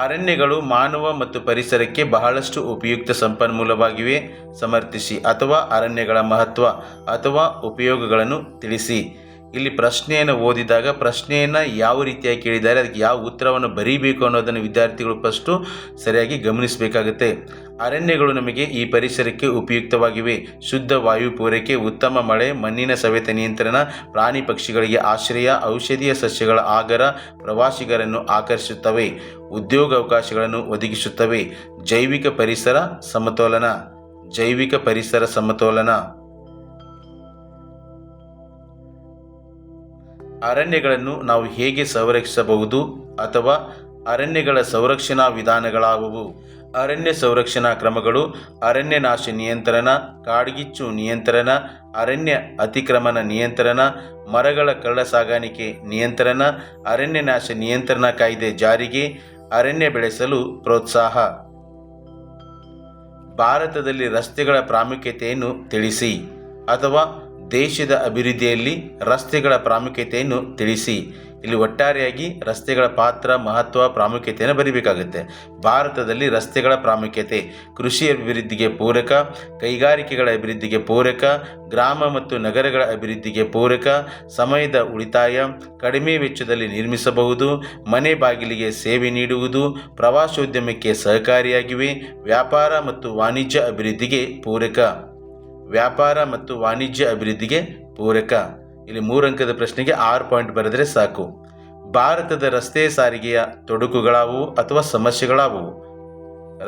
ಅರಣ್ಯಗಳು ಮಾನವ ಮತ್ತು ಪರಿಸರಕ್ಕೆ ಬಹಳಷ್ಟು ಉಪಯುಕ್ತ ಸಂಪನ್ಮೂಲವಾಗಿವೆ. ಸಮರ್ಥಿಸಿ ಅಥವಾ ಅರಣ್ಯಗಳ ಮಹತ್ವ ಅಥವಾ ಉಪಯೋಗಗಳನ್ನು ತಿಳಿಸಿ. ಇಲ್ಲಿ ಪ್ರಶ್ನೆಯನ್ನು ಓದಿದಾಗ ಪ್ರಶ್ನೆಯನ್ನು ಯಾವ ರೀತಿಯಾಗಿ ಕೇಳಿದ್ದಾರೆ, ಅದಕ್ಕೆ ಯಾವ ಉತ್ತರವನ್ನು ಬರೀಬೇಕು ಅನ್ನೋದನ್ನು ವಿದ್ಯಾರ್ಥಿಗಳು ಫಸ್ಟು ಸರಿಯಾಗಿ ಗಮನಿಸಬೇಕಾಗುತ್ತೆ. ಅರಣ್ಯಗಳು ನಮಗೆ ಈ ಪರಿಸರಕ್ಕೆ ಉಪಯುಕ್ತವಾಗಿವೆ. ಶುದ್ಧ ವಾಯು ಪೂರೈಕೆ, ಉತ್ತಮ ಮಳೆ, ಮಣ್ಣಿನ ಸವೆತ ನಿಯಂತ್ರಣ, ಪ್ರಾಣಿ ಪಕ್ಷಿಗಳಿಗೆ ಆಶ್ರಯ, ಔಷಧೀಯ ಸಸ್ಯಗಳ ಆಗರ, ಪ್ರವಾಸಿಗರನ್ನು ಆಕರ್ಷಿಸುತ್ತವೆ, ಉದ್ಯೋಗಾವಕಾಶಗಳನ್ನು ಒದಗಿಸುತ್ತವೆ. ಜೈವಿಕ ಪರಿಸರ ಸಮತೋಲನ. ಜೈವಿಕ ಪರಿಸರ ಸಮತೋಲನ. ಅರಣ್ಯಗಳನ್ನು ನಾವು ಹೇಗೆ ಸಂರಕ್ಷಿಸಬಹುದು ಅಥವಾ ಅರಣ್ಯಗಳ ಸಂರಕ್ಷಣಾ ವಿಧಾನಗಳಾವುವು? ಅರಣ್ಯ ಸಂರಕ್ಷಣಾ ಕ್ರಮಗಳು: ಅರಣ್ಯ ನಾಶ ನಿಯಂತ್ರಣ, ಕಾಡ್ಗಿಚ್ಚು ನಿಯಂತ್ರಣ, ಅರಣ್ಯ ಅತಿಕ್ರಮಣ ನಿಯಂತ್ರಣ, ಮರಗಳ ಕಳ್ಳ ಸಾಗಾಣಿಕೆ ನಿಯಂತ್ರಣ, ಅರಣ್ಯ ನಾಶ ನಿಯಂತ್ರಣ ಕಾಯ್ದೆ ಜಾರಿಗೆ, ಅರಣ್ಯ ಬೆಳೆಸಲು ಪ್ರೋತ್ಸಾಹ. ಭಾರತದಲ್ಲಿ ರಸ್ತೆಗಳ ಪ್ರಾಮುಖ್ಯತೆಯನ್ನು ತಿಳಿಸಿ ಅಥವಾ ದೇಶದ ಅಭಿವೃದ್ಧಿಯಲ್ಲಿ ರಸ್ತೆಗಳ ಪ್ರಾಮುಖ್ಯತೆಯನ್ನು ತಿಳಿಸಿ. ಇಲ್ಲಿ ಒಟ್ಟಾರೆಯಾಗಿ ರಸ್ತೆಗಳ ಪಾತ್ರ, ಮಹತ್ವ, ಪ್ರಾಮುಖ್ಯತೆಯನ್ನು ಬರೀಬೇಕಾಗುತ್ತೆ. ಭಾರತದಲ್ಲಿ ರಸ್ತೆಗಳ ಪ್ರಾಮುಖ್ಯತೆ: ಕೃಷಿ ಅಭಿವೃದ್ಧಿಗೆ ಪೂರಕ, ಕೈಗಾರಿಕೆಗಳ ಅಭಿವೃದ್ಧಿಗೆ ಪೂರಕ, ಗ್ರಾಮ ಮತ್ತು ನಗರಗಳ ಅಭಿವೃದ್ಧಿಗೆ ಪೂರಕ, ಸಮಯದ ಉಳಿತಾಯ, ಕಡಿಮೆ ವೆಚ್ಚದಲ್ಲಿ ನಿರ್ಮಿಸಬಹುದು, ಮನೆ ಬಾಗಿಲಿಗೆ ಸೇವೆ ನೀಡುವುದು, ಪ್ರವಾಸೋದ್ಯಮಕ್ಕೆ ಸಹಕಾರಿಯಾಗಿವೆ, ವ್ಯಾಪಾರ ಮತ್ತು ವಾಣಿಜ್ಯ ಅಭಿವೃದ್ಧಿಗೆ ಪೂರಕ. ವ್ಯಾಪಾರ ಮತ್ತು ವಾಣಿಜ್ಯ ಅಭಿವೃದ್ಧಿಗೆ ಪೂರಕ. ಇಲ್ಲಿ 3 ಅಂಕದ ಪ್ರಶ್ನೆಗೆ 6 ಪಾಯಿಂಟ್ ಬರೆದರೆ ಸಾಕು. ಭಾರತದ ರಸ್ತೆ ಸಾರಿಗೆಯ ತೊಡಕುಗಳಾವುವು ಅಥವಾ ಸಮಸ್ಯೆಗಳಾವುವು?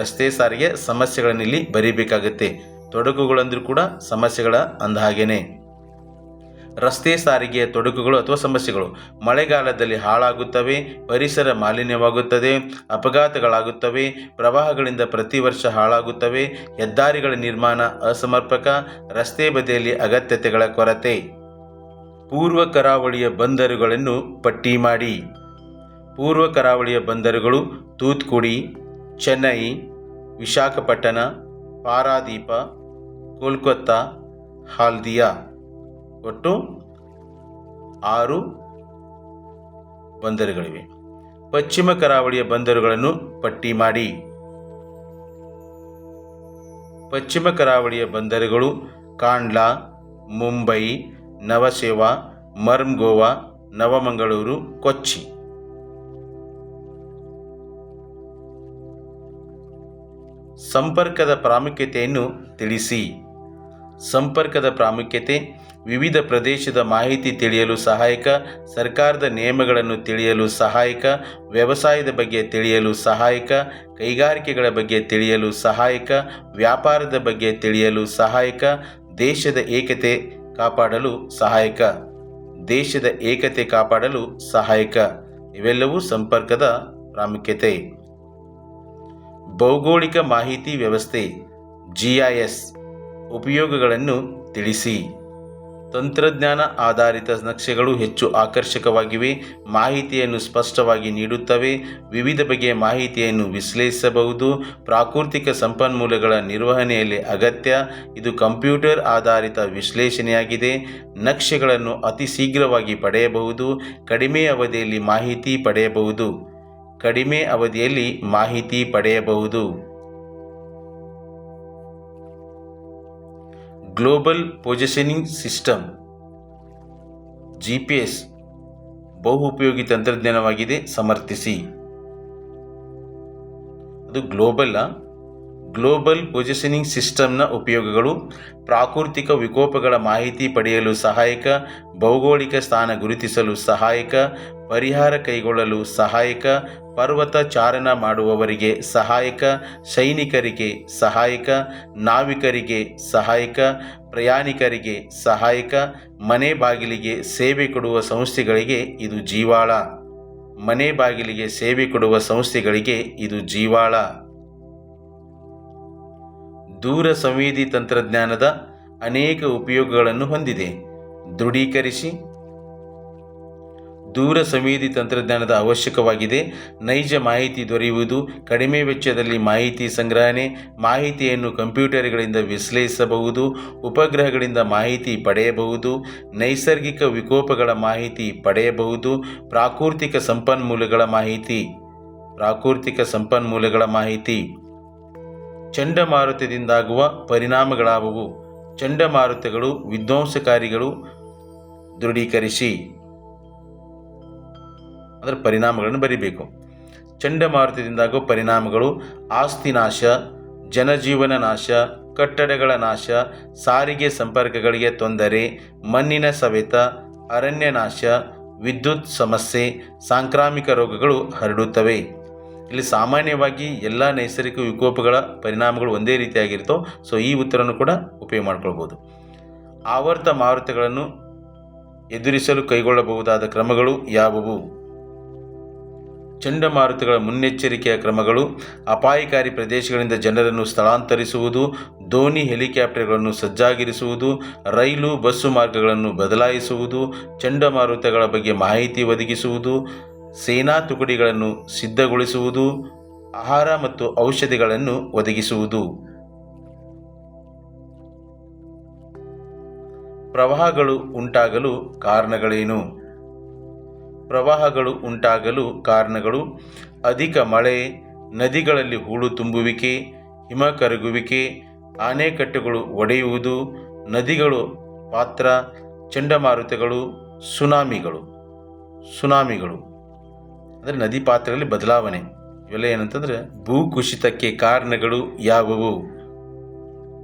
ರಸ್ತೆ ಸಾರಿಗೆ ಸಮಸ್ಯೆಗಳನ್ನು ಇಲ್ಲಿ ಬರೀಬೇಕಾಗುತ್ತೆ. ತೊಡಕುಗಳಂದ್ರೂ ಕೂಡ ಸಮಸ್ಯೆಗಳ ಅಂದ ಹಾಗೇನೆ. ರಸ್ತೆ ಸಾರಿಗೆಯ ತೊಡಕುಗಳು ಅಥವಾ ಸಮಸ್ಯೆಗಳು: ಮಳೆಗಾಲದಲ್ಲಿ ಹಾಳಾಗುತ್ತವೆ, ಪರಿಸರ ಮಾಲಿನ್ಯವಾಗುತ್ತದೆ, ಅಪಘಾತಗಳಾಗುತ್ತವೆ, ಪ್ರವಾಹಗಳಿಂದ ಪ್ರತಿ ವರ್ಷ ಹಾಳಾಗುತ್ತವೆ, ಹೆದ್ದಾರಿಗಳ ನಿರ್ಮಾಣ ಅಸಮರ್ಪಕ, ರಸ್ತೆ ಬದಿಯಲ್ಲಿ ಅಗತ್ಯತೆಗಳ ಕೊರತೆ. ಪೂರ್ವ ಕರಾವಳಿಯ ಬಂದರುಗಳನ್ನು ಪಟ್ಟಿ ಮಾಡಿ. ಪೂರ್ವ ಕರಾವಳಿಯ ಬಂದರುಗಳು: ತೂತ್ಕುಡಿ, ಚೆನ್ನೈ, ವಿಶಾಖಪಟ್ಟಣ, ಪಾರಾದೀಪ, ಕೋಲ್ಕತ್ತಾ, ಹಾಲ್ದಿಯಾ. ಒಟ್ಟು 6 ಬಂದರುಗಳಿವೆ. ಪಶ್ಚಿಮ ಕರಾವಳಿಯ ಬಂದರುಗಳನ್ನು ಪಟ್ಟಿ ಮಾಡಿ. ಪಶ್ಚಿಮ ಕರಾವಳಿಯ ಬಂದರುಗಳು: ಕಾಂಡ್ಲಾ, ಮುಂಬೈ, ನವಸೇವಾ, ಮರ್ಮ್ಗೋವಾ, ನವಮಂಗಳೂರು, ಕೊಚ್ಚಿ. ಸಂಪರ್ಕದ ಪ್ರಾಮುಖ್ಯತೆಯನ್ನು ತಿಳಿಸಿ. ಸಂಪರ್ಕದ ಪ್ರಾಮುಖ್ಯತೆ: ವಿವಿಧ ಪ್ರದೇಶದ ಮಾಹಿತಿ ತಿಳಿಯಲು ಸಹಾಯಕ, ಸರ್ಕಾರದ ನಿಯಮಗಳನ್ನು ತಿಳಿಯಲು ಸಹಾಯಕ, ವ್ಯವಸಾಯದ ಬಗ್ಗೆ ತಿಳಿಯಲು ಸಹಾಯಕ, ಕೈಗಾರಿಕೆಗಳ ಬಗ್ಗೆ ತಿಳಿಯಲು ಸಹಾಯಕ, ವ್ಯಾಪಾರದ ಬಗ್ಗೆ ತಿಳಿಯಲು ಸಹಾಯಕ, ದೇಶದ ಏಕತೆ ಕಾಪಾಡಲು ಸಹಾಯಕ. ದೇಶದ ಏಕತೆ ಕಾಪಾಡಲು ಸಹಾಯಕ. ಇವೆಲ್ಲವೂ ಸಂಪರ್ಕದ ಪ್ರಾಮುಖ್ಯತೆ. ಭೌಗೋಳಿಕ ಮಾಹಿತಿ ವ್ಯವಸ್ಥೆ GIS ಉಪಯೋಗಗಳನ್ನು ತಿಳಿಸಿ. ತಂತ್ರಜ್ಞಾನ ಆಧಾರಿತ ನಕ್ಷೆಗಳು ಹೆಚ್ಚು ಆಕರ್ಷಕವಾಗಿವೆ, ಮಾಹಿತಿಯನ್ನು ಸ್ಪಷ್ಟವಾಗಿ ನೀಡುತ್ತವೆ, ವಿವಿಧ ಬಗೆಯ ಮಾಹಿತಿಯನ್ನು ವಿಶ್ಲೇಷಿಸಬಹುದು, ಪ್ರಾಕೃತಿಕ ಸಂಪನ್ಮೂಲಗಳ ನಿರ್ವಹಣೆಯಲ್ಲಿ ಅಗತ್ಯ. ಇದು ಕಂಪ್ಯೂಟರ್ ಆಧಾರಿತ ವಿಶ್ಲೇಷಣೆಯಾಗಿದೆ. ನಕ್ಷೆಗಳನ್ನು ಅತಿ ಶೀಘ್ರವಾಗಿ ಪಡೆಯಬಹುದು, ಕಡಿಮೆ ಅವಧಿಯಲ್ಲಿ ಮಾಹಿತಿ ಪಡೆಯಬಹುದು. ಕಡಿಮೆ ಅವಧಿಯಲ್ಲಿ ಮಾಹಿತಿ ಪಡೆಯಬಹುದು. ಗ್ಲೋಬಲ್ ಪೊಸಿಷನಿಂಗ್ ಸಿಸ್ಟಮ್ GPS ಬಹು ಉಪಯೋಗಿ ತಂತ್ರಜ್ಞಾನವಾಗಿದೆ. ಸಮರ್ಥಿಸಿ. ಅದು ಗ್ಲೋಬಲ್ ಪೊಸಿಷನಿಂಗ್ ಸಿಸ್ಟಮ್ನ ಉಪಯೋಗಗಳು: ಪ್ರಾಕೃತಿಕ ವಿಕೋಪಗಳ ಮಾಹಿತಿ ಪಡೆಯಲು ಸಹಾಯಕ, ಭೌಗೋಳಿಕ ಸ್ಥಾನ ಗುರುತಿಸಲು ಸಹಾಯಕ, ಪರಿಹಾರ ಕೈಗೊಳ್ಳಲು ಸಹಾಯಕ, ಪರ್ವತ ಚಾರಣ ಮಾಡುವವರಿಗೆ ಸಹಾಯಕ, ಸೈನಿಕರಿಗೆ ಸಹಾಯಕ, ನಾವಿಕರಿಗೆ ಸಹಾಯಕ, ಪ್ರಯಾಣಿಕರಿಗೆ ಸಹಾಯಕ, ಮನೆ ಬಾಗಿಲಿಗೆ ಸೇವೆ ಕೊಡುವ ಸಂಸ್ಥೆಗಳಿಗೆ ಇದು ಜೀವಾಳ. ಮನೆ ಬಾಗಿಲಿಗೆ ಸೇವೆ ಕೊಡುವ ಸಂಸ್ಥೆಗಳಿಗೆ ಇದು ಜೀವಾಳ. ದೂರ ಸಂವೇದಿ ತಂತ್ರಜ್ಞಾನದ ಅನೇಕ ಉಪಯೋಗಗಳನ್ನು ಹೊಂದಿದೆ. ದೃಢೀಕರಿಸಿ. ದೂರ ಸಂವೇದಿ ತಂತ್ರಜ್ಞಾನದ ಅವಶ್ಯಕವಾಗಿದೆ. ನೈಜ ಮಾಹಿತಿ ದೊರೆಯುವುದು, ಕಡಿಮೆ ವೆಚ್ಚದಲ್ಲಿ ಮಾಹಿತಿ ಸಂಗ್ರಹಣೆ, ಮಾಹಿತಿಯನ್ನು ಕಂಪ್ಯೂಟರ್ಗಳಿಂದ ವಿಶ್ಲೇಷಿಸಬಹುದು, ಉಪಗ್ರಹಗಳಿಂದ ಮಾಹಿತಿ ಪಡೆಯಬಹುದು, ನೈಸರ್ಗಿಕ ವಿಕೋಪಗಳ ಮಾಹಿತಿ ಪಡೆಯಬಹುದು, ಪ್ರಾಕೃತಿಕ ಸಂಪನ್ಮೂಲಗಳ ಮಾಹಿತಿ. ಚಂಡಮಾರುತದಿಂದಾಗುವ ಪರಿಣಾಮಗಳಾವುವು? ಚಂಡಮಾರುತಗಳು ವಿಧ್ವಂಸಕಾರಿಗಳು. ದೃಢೀಕರಿಸಿ. ಅದರ ಪರಿಣಾಮಗಳನ್ನು ಬರಿಬೇಕು. ಚಂಡಮಾರುತದಿಂದಾಗುವ ಪರಿಣಾಮಗಳು: ಆಸ್ತಿ ನಾಶ, ಜನಜೀವನ ನಾಶ, ಕಟ್ಟಡಗಳ ನಾಶ, ಸಾರಿಗೆ ಸಂಪರ್ಕಗಳಿಗೆ ತೊಂದರೆ, ಮಣ್ಣಿನ ಸವೆತ, ಅರಣ್ಯ ನಾಶ, ವಿದ್ಯುತ್ ಸಮಸ್ಯೆ, ಸಾಂಕ್ರಾಮಿಕ ರೋಗಗಳು ಹರಡುತ್ತವೆ. ಇಲ್ಲಿ ಸಾಮಾನ್ಯವಾಗಿ ಎಲ್ಲ ನೈಸರ್ಗಿಕ ವಿಕೋಪಗಳ ಪರಿಣಾಮಗಳು ಒಂದೇ ರೀತಿಯಾಗಿರ್ತವೆ. ಸೊ ಈ ಉತ್ತರವನ್ನು ಕೂಡ ಉಪಯೋಗ ಮಾಡ್ಕೊಳ್ಬೋದು. ಆವರ್ತ ಮಾರುತಗಳನ್ನು ಎದುರಿಸಲು ಕೈಗೊಳ್ಳಬಹುದಾದ ಕ್ರಮಗಳು ಯಾವುವು? ಚಂಡಮಾರುತಗಳ ಮುನ್ನೆಚ್ಚರಿಕೆಯ ಕ್ರಮಗಳು: ಅಪಾಯಕಾರಿ ಪ್ರದೇಶಗಳಿಂದ ಜನರನ್ನು ಸ್ಥಳಾಂತರಿಸುವುದು, ದೋಣಿ ಹೆಲಿಕಾಪ್ಟರ್ಗಳನ್ನು ಸಜ್ಜಾಗಿರಿಸುವುದು, ರೈಲು ಬಸ್ಸು ಮಾರ್ಗಗಳನ್ನು ಬದಲಾಯಿಸುವುದು, ಚಂಡಮಾರುತಗಳ ಬಗ್ಗೆ ಮಾಹಿತಿ ಒದಗಿಸುವುದು, ಸೇನಾ ತುಕಡಿಗಳನ್ನು ಸಿದ್ಧಗೊಳಿಸುವುದು, ಆಹಾರ ಮತ್ತು ಔಷಧಿಗಳನ್ನು ಒದಗಿಸುವುದು. ಪ್ರವಾಹಗಳು ಉಂಟಾಗಲು ಕಾರಣಗಳೇನು? ಪ್ರವಾಹಗಳು ಉಂಟಾಗಲು ಕಾರಣಗಳು: ಅಧಿಕ ಮಳೆ, ನದಿಗಳಲ್ಲಿ ಹೂಳು ತುಂಬುವಿಕೆ, ಹಿಮ ಕರಗುವಿಕೆ, ಅಣೆಕಟ್ಟುಗಳು ಒಡೆಯುವುದು, ನದಿಗಳು ಪಾತ್ರ, ಚಂಡಮಾರುತಗಳು, ಸುನಾಮಿಗಳು. ಅಂದರೆ ನದಿ ಪಾತ್ರದಲ್ಲಿ ಬದಲಾವಣೆ. ಇವೆಲ್ಲ ಏನಂತಂದರೆ ಭೂಕುಸಿತಕ್ಕೆ ಕಾರಣಗಳು ಯಾವುವು?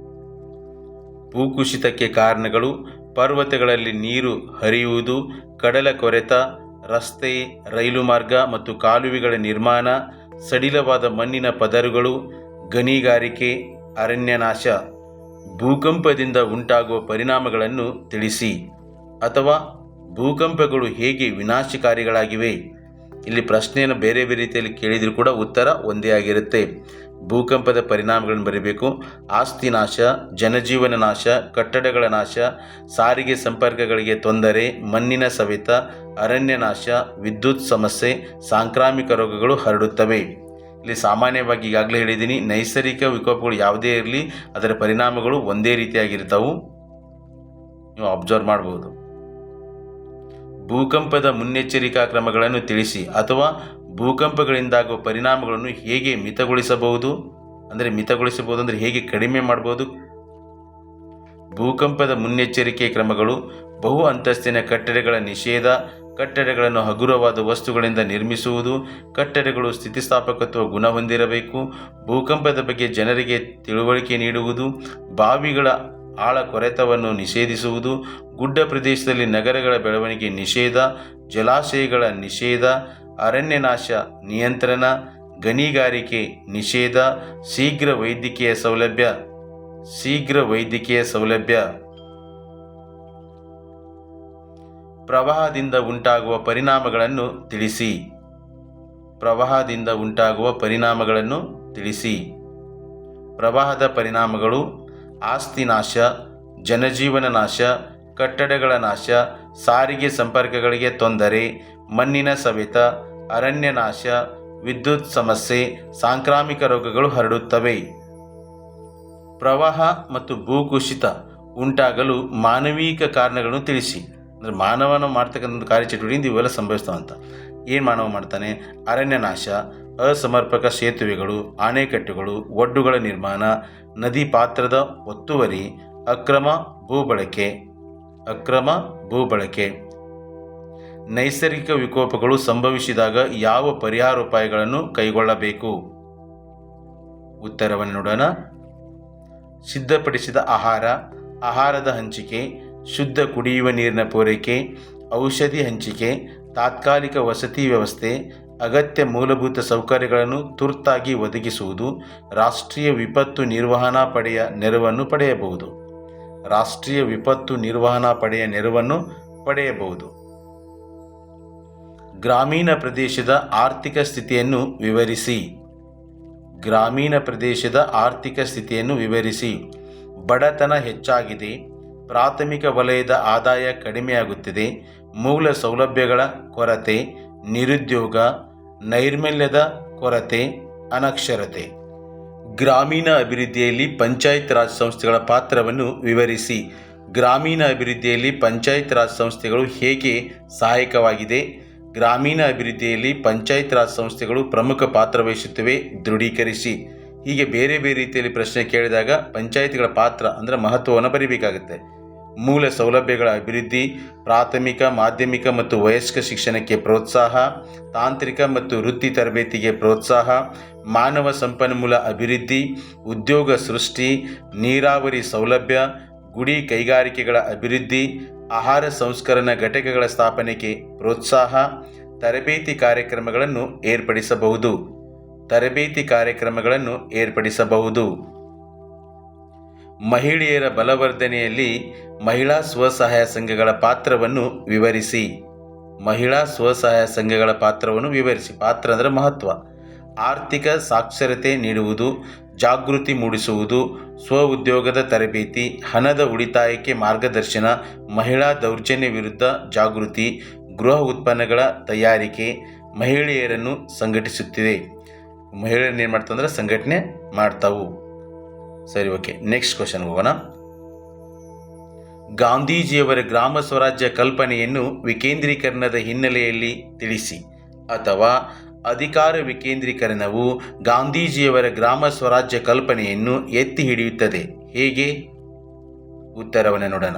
ಭೂಕುಸಿತಕ್ಕೆ ಕಾರಣಗಳು: ಪರ್ವತಗಳಲ್ಲಿ ನೀರು ಹರಿಯುವುದು, ಕಡಲ ಕೊರೆತ, ರಸ್ತೆ, ರೈಲು ಮಾರ್ಗ ಮತ್ತು ಕಾಲುವೆಗಳ ನಿರ್ಮಾಣ, ಸಡಿಲವಾದ ಮಣ್ಣಿನ ಪದರುಗಳು, ಗಣಿಗಾರಿಕೆ, ಅರಣ್ಯನಾಶ. ಭೂಕಂಪದಿಂದ ಉಂಟಾಗುವ ಪರಿಣಾಮಗಳನ್ನು ತಿಳಿಸಿ. ಅಥವಾ ಭೂಕಂಪಗಳು ಹೇಗೆ ವಿನಾಶಕಾರಿಗಳಾಗಿವೆ? ಇಲ್ಲಿ ಪ್ರಶ್ನೆಯನ್ನು ಬೇರೆ ಬೇರೆ ರೀತಿಯಲ್ಲಿ ಕೇಳಿದರೂ ಕೂಡ ಉತ್ತರ ಒಂದೇ ಆಗಿರುತ್ತೆ. ಭೂಕಂಪದ ಪರಿಣಾಮಗಳನ್ನು ಬರೀಬೇಕು. ಆಸ್ತಿ ನಾಶ, ಜನಜೀವನ ನಾಶ, ಕಟ್ಟಡಗಳ ನಾಶ, ಸಾರಿಗೆ ಸಂಪರ್ಕಗಳಿಗೆ ತೊಂದರೆ, ಮಣ್ಣಿನ ಸವೆತ, ಅರಣ್ಯ ನಾಶ, ವಿದ್ಯುತ್ ಸಮಸ್ಯೆ, ಸಾಂಕ್ರಾಮಿಕ ರೋಗಗಳು ಹರಡುತ್ತವೆ. ಇಲ್ಲಿ ಸಾಮಾನ್ಯವಾಗಿ ಈಗಾಗಲೇ ಹೇಳಿದ್ದೀನಿ, ನೈಸರ್ಗಿಕ ವಿಕೋಪಗಳು ಯಾವುದೇ ಇರಲಿ ಅದರ ಪರಿಣಾಮಗಳು ಒಂದೇ ರೀತಿಯಾಗಿರ್ತವೆ. ನೀವು ಅಬ್ಸರ್ವ್ ಮಾಡ್ಬೋದು. ಭೂಕಂಪದ ಮುನ್ನೆಚ್ಚರಿಕಾ ಕ್ರಮಗಳನ್ನು ತಿಳಿಸಿ. ಅಥವಾ ಭೂಕಂಪಗಳಿಂದಾಗುವ ಪರಿಣಾಮಗಳನ್ನು ಹೇಗೆ ಮಿತಗೊಳಿಸಬಹುದು? ಅಂದರೆ ಹೇಗೆ ಕಡಿಮೆ ಮಾಡ್ಬೋದು? ಭೂಕಂಪದ ಮುನ್ನೆಚ್ಚರಿಕೆ ಕ್ರಮಗಳು: ಬಹು ಅಂತಸ್ತಿನ ಕಟ್ಟಡಗಳ ನಿಷೇಧ, ಕಟ್ಟಡಗಳನ್ನು ಹಗುರವಾದ ವಸ್ತುಗಳಿಂದ ನಿರ್ಮಿಸುವುದು, ಕಟ್ಟಡಗಳು ಸ್ಥಿತಿಸ್ಥಾಪಕತ್ವ ಗುಣ ಹೊಂದಿರಬೇಕು, ಭೂಕಂಪದ ಬಗ್ಗೆ ಜನರಿಗೆ ತಿಳುವಳಿಕೆ ನೀಡುವುದು, ಬಾವಿಗಳ ಆಳ ಕೊರೆತವನ್ನು ನಿಷೇಧಿಸುವುದು, ಗುಡ್ಡ ಪ್ರದೇಶದಲ್ಲಿ ನಗರಗಳ ಬೆಳವಣಿಗೆ ನಿಷೇಧ, ಜಲಾಶಯಗಳ ನಿಷೇಧ, ಅರಣ್ಯನಾಶ ನಿಯಂತ್ರಣ, ಗಣಿಗಾರಿಕೆ ನಿಷೇಧ, ಶೀಘ್ರ ವೈದ್ಯಕೀಯ ಸೌಲಭ್ಯ. ಪ್ರವಾಹದಿಂದ ಉಂಟಾಗುವ ಪರಿಣಾಮಗಳನ್ನು ತಿಳಿಸಿ. ಪ್ರವಾಹದ ಪರಿಣಾಮಗಳು: ಆಸ್ತಿ ನಾಶ, ಜನಜೀವನ ನಾಶ, ಕಟ್ಟಡಗಳ ನಾಶ, ಸಾರಿಗೆ ಸಂಪರ್ಕಗಳಿಗೆ ತೊಂದರೆ, ಮಣ್ಣಿನ ಸವೆತ, ಅರಣ್ಯ ನಾಶ, ವಿದ್ಯುತ್ ಸಮಸ್ಯೆ, ಸಾಂಕ್ರಾಮಿಕ ರೋಗಗಳು ಹರಡುತ್ತವೆ. ಪ್ರವಾಹ ಮತ್ತು ಭೂಕುಸಿತ ಉಂಟಾಗಲು ಮಾನವೀಯ ಕಾರಣಗಳನ್ನು ತಿಳಿಸಿ. ಅಂದರೆ ಮಾನವನ ಮಾಡ್ತಕ್ಕಂಥ ಕಾರ್ಯಚಟುವಟಿಕೆಯಿಂದ ಇವೆಲ್ಲ ಸಂಭವಿಸ್ತಾವಂತ. ಏನು ಮಾನವ ಮಾಡ್ತಾನೆ? ಅರಣ್ಯ ನಾಶ, ಅಸಮರ್ಪಕ ಸೇತುವೆಗಳು, ಅಣೆಕಟ್ಟುಗಳು, ಒಡ್ಡುಗಳ ನಿರ್ಮಾಣ, ನದಿ ಪಾತ್ರದ ಒತ್ತುವರಿ, ಅಕ್ರಮ ಭೂಬಳಕೆ. ನೈಸರ್ಗಿಕ ವಿಕೋಪಗಳು ಸಂಭವಿಸಿದಾಗ ಯಾವ ಪರಿಹಾರೋಪಾಯಗಳನ್ನು ಕೈಗೊಳ್ಳಬೇಕು? ಉತ್ತರವನ್ನು ನೋಡೋಣ. ಸಿದ್ಧಪಡಿಸಿದ ಆಹಾರ, ಆಹಾರದ ಹಂಚಿಕೆ, ಶುದ್ಧ ಕುಡಿಯುವ ನೀರಿನ ಪೂರೈಕೆ, ಔಷಧಿ ಹಂಚಿಕೆ, ತಾತ್ಕಾಲಿಕ ವಸತಿ ವ್ಯವಸ್ಥೆ, ಅಗತ್ಯ ಮೂಲಭೂತ ಸೌಕರ್ಯಗಳನ್ನು ತುರ್ತಾಗಿ ಒದಗಿಸುವುದು, ರಾಷ್ಟ್ರೀಯ ವಿಪತ್ತು ನಿರ್ವಹಣಾ ಪಡೆಯ ನೆರವನ್ನು ಪಡೆಯಬಹುದು. ರಾಷ್ಟ್ರೀಯ ವಿಪತ್ತು ನಿರ್ವಹಣಾ ಪಡೆಯ ನೆರವನ್ನು ಪಡೆಯಬಹುದು. ಗ್ರಾಮೀಣ ಪ್ರದೇಶದ ಆರ್ಥಿಕ ಸ್ಥಿತಿಯನ್ನು ವಿವರಿಸಿ. ಗ್ರಾಮೀಣ ಪ್ರದೇಶದ ಆರ್ಥಿಕ ಸ್ಥಿತಿಯನ್ನು ವಿವರಿಸಿ. ಬಡತನ ಹೆಚ್ಚಾಗಿದೆ, ಪ್ರಾಥಮಿಕ ವಲಯದ ಆದಾಯ ಕಡಿಮೆಯಾಗುತ್ತಿದೆ, ಮೂಲ ಸೌಲಭ್ಯಗಳ ಕೊರತೆ, ನಿರುದ್ಯೋಗ, ನೈರ್ಮಲ್ಯದ ಕೊರತೆ, ಅನಕ್ಷರತೆ. ಗ್ರಾಮೀಣ ಅಭಿವೃದ್ಧಿಯಲ್ಲಿ ಪಂಚಾಯತ್ ರಾಜ್ ಸಂಸ್ಥೆಗಳ ಪಾತ್ರವನ್ನು ವಿವರಿಸಿ. ಗ್ರಾಮೀಣ ಅಭಿವೃದ್ಧಿಯಲ್ಲಿ ಪಂಚಾಯತ್ ರಾಜ್ ಸಂಸ್ಥೆಗಳು ಹೇಗೆ ಸಹಾಯಕವಾಗಿದೆ? ಗ್ರಾಮೀಣ ಅಭಿವೃದ್ಧಿಯಲ್ಲಿ ಪಂಚಾಯತ್ ರಾಜ್ ಸಂಸ್ಥೆಗಳು ಪ್ರಮುಖ ಪಾತ್ರ ವಹಿಸುತ್ತವೆ, ದೃಢೀಕರಿಸಿ. ಹೀಗೆ ಬೇರೆ ಬೇರೆ ರೀತಿಯಲ್ಲಿ ಪ್ರಶ್ನೆ ಕೇಳಿದಾಗ ಪಂಚಾಯತ್ಗಳ ಪಾತ್ರ ಅಂದರೆ ಮಹತ್ವವನ್ನು ಬರೀಬೇಕಾಗುತ್ತೆ. ಮೂಲ ಸೌಲಭ್ಯಗಳ ಅಭಿವೃದ್ಧಿ, ಪ್ರಾಥಮಿಕ, ಮಾಧ್ಯಮಿಕ ಮತ್ತು ವಯಸ್ಕ ಶಿಕ್ಷಣಕ್ಕೆ ಪ್ರೋತ್ಸಾಹ, ತಾಂತ್ರಿಕ ಮತ್ತು ವೃತ್ತಿ ತರಬೇತಿಗೆ ಪ್ರೋತ್ಸಾಹ, ಮಾನವ ಸಂಪನ್ಮೂಲ ಅಭಿವೃದ್ಧಿ, ಉದ್ಯೋಗ ಸೃಷ್ಟಿ, ನೀರಾವರಿ ಸೌಲಭ್ಯ, ಗುಡಿ ಕೈಗಾರಿಕೆಗಳ ಅಭಿವೃದ್ಧಿ, ಆಹಾರ ಸಂಸ್ಕರಣಾ ಘಟಕಗಳ ಸ್ಥಾಪನೆಗೆ ಪ್ರೋತ್ಸಾಹ, ತರಬೇತಿ ಕಾರ್ಯಕ್ರಮಗಳನ್ನು ಏರ್ಪಡಿಸಬಹುದು. ತರಬೇತಿ ಕಾರ್ಯಕ್ರಮಗಳನ್ನು ಏರ್ಪಡಿಸಬಹುದು. ಮಹಿಳೆಯರ ಬಲವರ್ಧನೆಯಲ್ಲಿ ಮಹಿಳಾ ಸ್ವಸಹಾಯ ಸಂಘಗಳ ಪಾತ್ರವನ್ನು ವಿವರಿಸಿ. ಮಹಿಳಾ ಸ್ವಸಹಾಯ ಸಂಘಗಳ ಪಾತ್ರವನ್ನು ವಿವರಿಸಿ. ಪಾತ್ರ ಅಂದರೆ ಮಹತ್ವ. ಆರ್ಥಿಕ ಸಾಕ್ಷರತೆ ನೀಡುವುದು, ಜಾಗೃತಿ ಮೂಡಿಸುವುದು, ಸ್ವ ಉದ್ಯೋಗದ ತರಬೇತಿ, ಹಣದ ಉಳಿತಾಯಕ್ಕೆ ಮಾರ್ಗದರ್ಶನ, ಮಹಿಳಾ ದೌರ್ಜನ್ಯ ವಿರುದ್ಧ ಜಾಗೃತಿ, ಗೃಹ ಉತ್ಪನ್ನಗಳ ತಯಾರಿಕೆ, ಮಹಿಳೆಯರನ್ನು ಸಂಘಟಿಸುತ್ತಿದೆ. ಮಹಿಳೆಯರನ್ನು ಏನು ಮಾಡ್ತಂದ್ರೆ ಸಂಘಟನೆ ಮಾಡ್ತಾವು. ಸರಿ, ಓಕೆ. ನೆಕ್ಸ್ಟ್ ಕ್ವಶನ್ ಹೋಗೋಣ. ಗಾಂಧೀಜಿಯವರ ಗ್ರಾಮ ಸ್ವರಾಜ್ಯ ಕಲ್ಪನೆಯನ್ನು ವಿಕೇಂದ್ರೀಕರಣದ ಹಿನ್ನೆಲೆಯಲ್ಲಿ ತಿಳಿಸಿ. ಅಥವಾ ಅಧಿಕಾರ ವಿಕೇಂದ್ರೀಕರಣವು ಗಾಂಧೀಜಿಯವರ ಗ್ರಾಮ ಸ್ವರಾಜ್ಯ ಕಲ್ಪನೆಯನ್ನು ಎತ್ತಿ ಹಿಡಿಯುತ್ತದೆ. ಹೇಗೆ? ಉತ್ತರವನ್ನು ನೋಡೋಣ.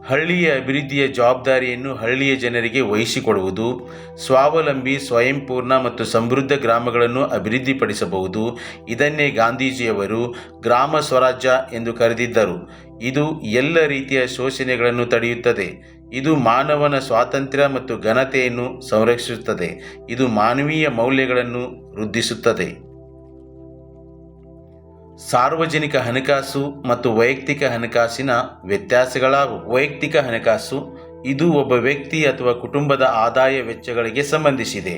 ಹಳ್ಳಿಯ ಅಭಿವೃದ್ಧಿಯ ಜವಾಬ್ದಾರಿಯನ್ನು ಹಳ್ಳಿಯ ಜನರಿಗೆ ವಹಿಸಿಕೊಡುವುದು, ಸ್ವಾವಲಂಬಿ, ಸ್ವಯಂಪೂರ್ಣ ಮತ್ತು ಸಮೃದ್ಧ ಗ್ರಾಮಗಳನ್ನು ಅಭಿವೃದ್ಧಿಪಡಿಸಬಹುದು. ಇದನ್ನೇ ಗಾಂಧೀಜಿಯವರು ಗ್ರಾಮ ಸ್ವರಾಜ್ಯ ಎಂದು ಕರೆದಿದ್ದರು. ಇದು ಎಲ್ಲ ರೀತಿಯ ಶೋಷಣೆಗಳನ್ನು ತಡೆಯುತ್ತದೆ. ಇದು ಮಾನವನ ಸ್ವಾತಂತ್ರ್ಯ ಮತ್ತು ಘನತೆಯನ್ನು ಸಂರಕ್ಷಿಸುತ್ತದೆ. ಇದು ಮಾನವೀಯ ಮೌಲ್ಯಗಳನ್ನು ವೃದ್ಧಿಸುತ್ತದೆ. ಸಾರ್ವಜನಿಕ ಹಣಕಾಸು ಮತ್ತು ವೈಯಕ್ತಿಕ ಹಣಕಾಸಿನ ವ್ಯತ್ಯಾಸಗಳಾವು. ವೈಯಕ್ತಿಕ ಹಣಕಾಸು ಇದು ಒಬ್ಬ ವ್ಯಕ್ತಿ ಅಥವಾ ಕುಟುಂಬದ ಆದಾಯ ವೆಚ್ಚಗಳಿಗೆ ಸಂಬಂಧಿಸಿದೆ.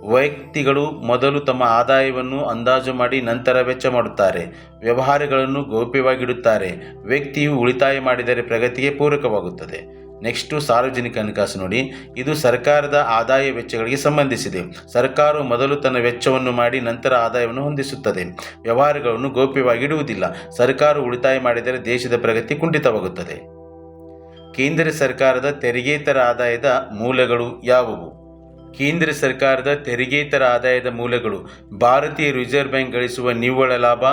ವ್ಯಕ್ತಿಗಳು ಮೊದಲು ತಮ್ಮ ಆದಾಯವನ್ನು ಅಂದಾಜು ಮಾಡಿ ನಂತರ ವೆಚ್ಚ ಮಾಡುತ್ತಾರೆ. ವ್ಯವಹಾರಗಳನ್ನು ಗೌಪ್ಯವಾಗಿಡುತ್ತಾರೆ. ವ್ಯಕ್ತಿಯು ಉಳಿತಾಯ ಮಾಡಿದರೆ ಪ್ರಗತಿಗೆ ಪೂರಕವಾಗುತ್ತದೆ. ನೆಕ್ಸ್ಟು ಸಾರ್ವಜನಿಕ ಹಣಕಾಸು ನೋಡಿ. ಇದು ಸರ್ಕಾರದ ಆದಾಯ ವೆಚ್ಚಗಳಿಗೆ ಸಂಬಂಧಿಸಿದೆ. ಸರ್ಕಾರವು ಮೊದಲು ತನ್ನ ವೆಚ್ಚವನ್ನು ಮಾಡಿ ನಂತರ ಆದಾಯವನ್ನು ಹೊಂದಿಸುತ್ತದೆ. ವ್ಯವಹಾರಗಳನ್ನು ಗೌಪ್ಯವಾಗಿಡುವುದಿಲ್ಲ. ಸರ್ಕಾರವು ಉಳಿತಾಯ ಮಾಡಿದರೆ ದೇಶದ ಪ್ರಗತಿ ಕುಂಠಿತವಾಗುತ್ತದೆ. ಕೇಂದ್ರ ಸರ್ಕಾರದ ತೆರಿಗೆತರ ಆದಾಯದ ಮೂಲಗಳು ಯಾವುವು? ಕೇಂದ್ರ ಸರ್ಕಾರದ ತೆರಿಗೆತರ ಆದಾಯದ ಮೂಲಗಳು: ಭಾರತೀಯ ರಿಸರ್ವ್ ಬ್ಯಾಂಕ್ ಗಳಿಸುವ ನಿವ್ವಳ ಲಾಭ,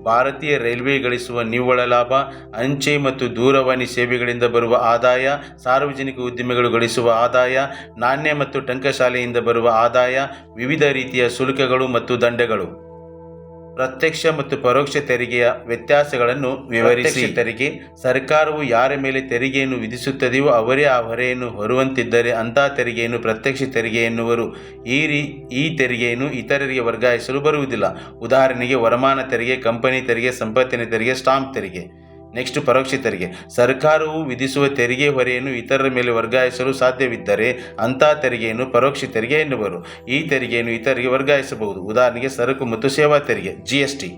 ಭಾರತೀಯ ರೈಲ್ವೆ ಗಳಿಸುವ ನಿವ್ವಳ ಲಾಭ, ಅಂಚೆ ಮತ್ತು ದೂರವಾಣಿ ಸೇವೆಗಳಿಂದ ಬರುವ ಆದಾಯ, ಸಾರ್ವಜನಿಕ ಉದ್ಯಮಿಗಳು ಗಳಿಸುವ ಆದಾಯ, ನಾಣ್ಯ ಮತ್ತು ಟಂಕಶಾಲೆಯಿಂದ ಬರುವ ಆದಾಯ, ವಿವಿಧ ರೀತಿಯ ಶುಲ್ಕಗಳು ಮತ್ತು ದಂಡಗಳು. ಪ್ರತ್ಯಕ್ಷ ಮತ್ತು ಪರೋಕ್ಷ ತೆರಿಗೆಯ ವ್ಯತ್ಯಾಸಗಳನ್ನು ವಿವರಿಸಿ. ತೆರಿಗೆ: ಸರ್ಕಾರವು ಯಾರ ಮೇಲೆ ತೆರಿಗೆಯನ್ನು ವಿಧಿಸುತ್ತದೆಯೋ ಅವರೇ ಆ ಹೊರೆಯನ್ನು ಹೊರುವಂತಿದ್ದರೆ ಅಂತಹ ತೆರಿಗೆಯನ್ನು ಪ್ರತ್ಯಕ್ಷ ತೆರಿಗೆ ಎನ್ನುವರು. ಈ ತೆರಿಗೆಯನ್ನು ಇತರರಿಗೆ ವರ್ಗಾಯಿಸಲು ಬರುವುದಿಲ್ಲ. ಉದಾಹರಣೆಗೆ ವರಮಾನ ತೆರಿಗೆ, ಕಂಪನಿ ತೆರಿಗೆ, ಸಂಪತ್ತಿನ ತೆರಿಗೆ, ಸ್ಟಾಂಪ್ ತೆರಿಗೆ. ನೆಕ್ಸ್ಟ್ ಪರೋಕ್ಷ ತೆರಿಗೆ: ಸರ್ಕಾರವು ವಿಧಿಸುವ ತೆರಿಗೆ ಹೊರೆಯನ್ನು ಇತರರ ಮೇಲೆ ವರ್ಗಾಯಿಸಲು ಸಾಧ್ಯವಿದ್ದರೆ ಅಂತಹ ತೆರಿಗೆಯನ್ನು ಪರೋಕ್ಷ ತೆರಿಗೆ ಎನ್ನುವರು. ಈ ತೆರಿಗೆಯನ್ನು ಇತರರಿಗೆ ವರ್ಗಾಯಿಸಬಹುದು. ಉದಾಹರಣೆಗೆ ಸರಕು ಮತ್ತು ಸೇವಾ ತೆರಿಗೆ, GST.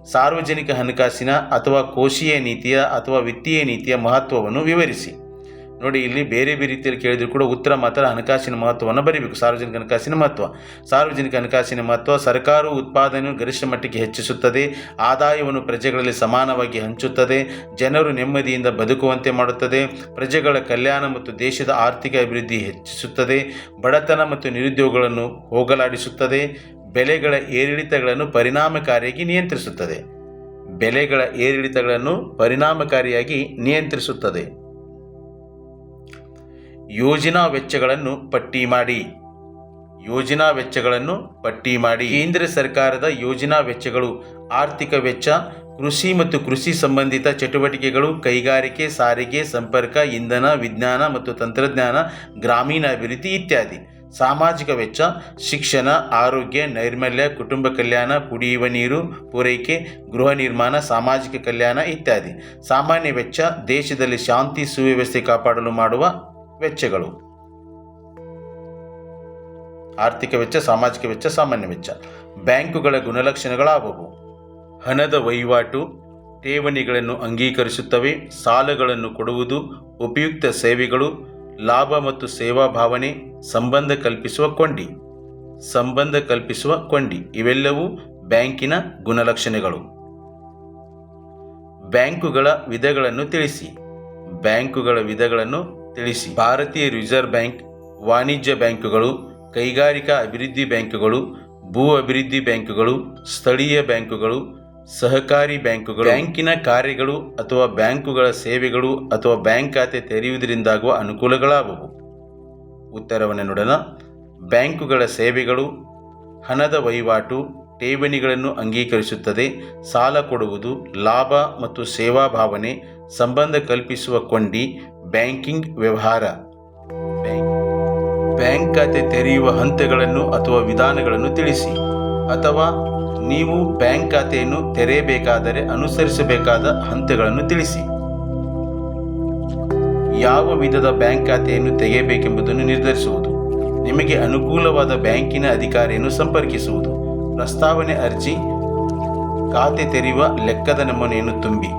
ಸಾರ್ವಜನಿಕ ಹಣಕಾಸಿನ ಅಥವಾ ಕೋಶೀಯ ನೀತಿಯ ಅಥವಾ ವಿತ್ತೀಯ ನೀತಿಯ ಮಹತ್ವವನ್ನು ವಿವರಿಸಿ. ನೋಡಿ, ಇಲ್ಲಿ ಬೇರೆ ಬೇರೆ ರೀತಿಯಲ್ಲಿ ಕೇಳಿದ್ರು ಕೂಡ ಉತ್ತರ ಮಾತ್ರ ಹಣಕಾಸಿನ ಮಹತ್ವವನ್ನು ಬರೀಬೇಕು. ಸಾರ್ವಜನಿಕ ಹಣಕಾಸಿನ ಮಹತ್ವ. ಸಾರ್ವಜನಿಕ ಹಣಕಾಸಿನ ಮಹತ್ವ: ಸರ್ಕಾರವು ಉತ್ಪಾದನೆಯನ್ನು ಗರಿಷ್ಠ ಮಟ್ಟಕ್ಕೆ ಹೆಚ್ಚಿಸುತ್ತದೆ, ಆದಾಯವನ್ನು ಪ್ರಜೆಗಳಲ್ಲಿ ಸಮಾನವಾಗಿ ಹಂಚುತ್ತದೆ, ಜನರು ನೆಮ್ಮದಿಯಿಂದ ಬದುಕುವಂತೆ ಮಾಡುತ್ತದೆ, ಪ್ರಜೆಗಳ ಕಲ್ಯಾಣ ಮತ್ತು ದೇಶದ ಆರ್ಥಿಕ ಅಭಿವೃದ್ಧಿ ಹೆಚ್ಚಿಸುತ್ತದೆ, ಬಡತನ ಮತ್ತು ನಿರುದ್ಯೋಗಗಳನ್ನು ಹೋಗಲಾಡಿಸುತ್ತದೆ, ಬೆಲೆಗಳ ಏರಿಳಿತಗಳನ್ನು ಪರಿಣಾಮಕಾರಿಯಾಗಿ ನಿಯಂತ್ರಿಸುತ್ತದೆ. ಬೆಲೆಗಳ ಏರಿಳಿತಗಳನ್ನು ಪರಿಣಾಮಕಾರಿಯಾಗಿ ನಿಯಂತ್ರಿಸುತ್ತದೆ. ಯೋಜನಾ ವೆಚ್ಚಗಳನ್ನು ಪಟ್ಟಿ ಮಾಡಿ. ಯೋಜನಾ ವೆಚ್ಚಗಳನ್ನು ಪಟ್ಟಿ ಮಾಡಿ. ಕೇಂದ್ರ ಸರ್ಕಾರದ ಯೋಜನಾ ವೆಚ್ಚಗಳು: ಆರ್ಥಿಕ ವೆಚ್ಚ, ಕೃಷಿ ಮತ್ತು ಕೃಷಿ ಸಂಬಂಧಿತ ಚಟುವಟಿಕೆಗಳು, ಕೈಗಾರಿಕೆ, ಸಾರಿಗೆ, ಸಂಪರ್ಕ, ಇಂಧನ, ವಿಜ್ಞಾನ ಮತ್ತು ತಂತ್ರಜ್ಞಾನ, ಗ್ರಾಮೀಣಾಭಿವೃದ್ಧಿ ಇತ್ಯಾದಿ. ಸಾಮಾಜಿಕ ವೆಚ್ಚ ಶಿಕ್ಷಣ, ಆರೋಗ್ಯ, ನೈರ್ಮಲ್ಯ, ಕುಟುಂಬ ಕಲ್ಯಾಣ, ಕುಡಿಯುವ ನೀರು ಪೂರೈಕೆ, ಗೃಹ ನಿರ್ಮಾಣ, ಸಾಮಾಜಿಕ ಕಲ್ಯಾಣ ಇತ್ಯಾದಿ. ಸಾಮಾನ್ಯ ವೆಚ್ಚ ದೇಶದಲ್ಲಿ ಶಾಂತಿ ಸುವ್ಯವಸ್ಥೆ ಕಾಪಾಡಲು ಮಾಡುವ ವೆಚ್ಚಗಳು. ಆರ್ಥಿಕ ವೆಚ್ಚ, ಸಾಮಾಜಿಕ ವೆಚ್ಚ, ಸಾಮಾನ್ಯ ವೆಚ್ಚ. ಬ್ಯಾಂಕುಗಳ ಗುಣಲಕ್ಷಣಗಳಾವುವು? ಹಣದ ವಹಿವಾಟು, ಠೇವಣಿಗಳನ್ನು ಅಂಗೀಕರಿಸುತ್ತವೆ, ಸಾಲಗಳನ್ನು ಕೊಡುವುದು, ಉಪಯುಕ್ತ ಸೇವೆಗಳು, ಲಾಭ ಮತ್ತು ಸೇವಾ ಭಾವನೆ, ಸಂಬಂಧ ಕಲ್ಪಿಸುವ ಕೊಂಡಿ ಇವೆಲ್ಲವೂ ಬ್ಯಾಂಕಿನ ಗುಣಲಕ್ಷಣಗಳು. ಬ್ಯಾಂಕುಗಳ ವಿಧಗಳನ್ನು ತಿಳಿಸಿ. ಭಾರತೀಯ ರಿಸರ್ವ್ ಬ್ಯಾಂಕ್, ವಾಣಿಜ್ಯ ಬ್ಯಾಂಕುಗಳು, ಕೈಗಾರಿಕಾ ಅಭಿವೃದ್ಧಿ ಬ್ಯಾಂಕುಗಳು, ಭೂ ಅಭಿವೃದ್ಧಿ ಬ್ಯಾಂಕುಗಳು, ಸ್ಥಳೀಯ ಬ್ಯಾಂಕುಗಳು, ಸಹಕಾರಿ ಬ್ಯಾಂಕುಗಳು. ಬ್ಯಾಂಕಿನ ಕಾರ್ಯಗಳು ಅಥವಾ ಬ್ಯಾಂಕುಗಳ ಸೇವೆಗಳು ಅಥವಾ ಬ್ಯಾಂಕ್ ಖಾತೆ ತೆರೆಯುವುದರಿಂದಾಗುವ ಅನುಕೂಲಗಳಾವುವು? ಉತ್ತರವನ್ನು ನೋಡೋಣ. ಬ್ಯಾಂಕುಗಳ ಸೇವೆಗಳು: ಹಣದ ವಹಿವಾಟು, ಠೇವಣಿಗಳನ್ನು ಅಂಗೀಕರಿಸುತ್ತದೆ, ಸಾಲ ಕೊಡುವುದು, ಲಾಭ ಮತ್ತು ಸೇವಾ ಭಾವನೆ, ಸಂಬಂಧ ಕಲ್ಪಿಸುವ ಕೊಂಡಿ, ಬ್ಯಾಂಕಿಂಗ್ ವ್ಯವಹಾರ. ಬ್ಯಾಂಕ್ ಖಾತೆ ತೆರೆಯುವ ಹಂತಗಳನ್ನು ಅಥವಾ ವಿಧಾನಗಳನ್ನು ತಿಳಿಸಿ. ಅಥವಾ ನೀವು ಬ್ಯಾಂಕ್ ಖಾತೆಯನ್ನು ತೆರೆಯಬೇಕಾದರೆ ಅನುಸರಿಸಬೇಕಾದ ಹಂತಗಳನ್ನು ತಿಳಿಸಿ. ಯಾವ ವಿಧದ ಬ್ಯಾಂಕ್ ಖಾತೆಯನ್ನು ತೆಗೆಯಬೇಕೆಂಬುದನ್ನು ನಿರ್ಧರಿಸುವುದು. ನಿಮಗೆ ಅನುಕೂಲವಾದ ಬ್ಯಾಂಕಿನ ಅಧಿಕಾರಿಯನ್ನು ಸಂಪರ್ಕಿಸುವುದು. ಪ್ರಸ್ತಾವನೆ ಅರ್ಜಿ. ಖಾತೆ ತೆರೆಯುವ ಲೆಕ್ಕದ ನಮೂನೆಯನ್ನು ತುಂಬಿ.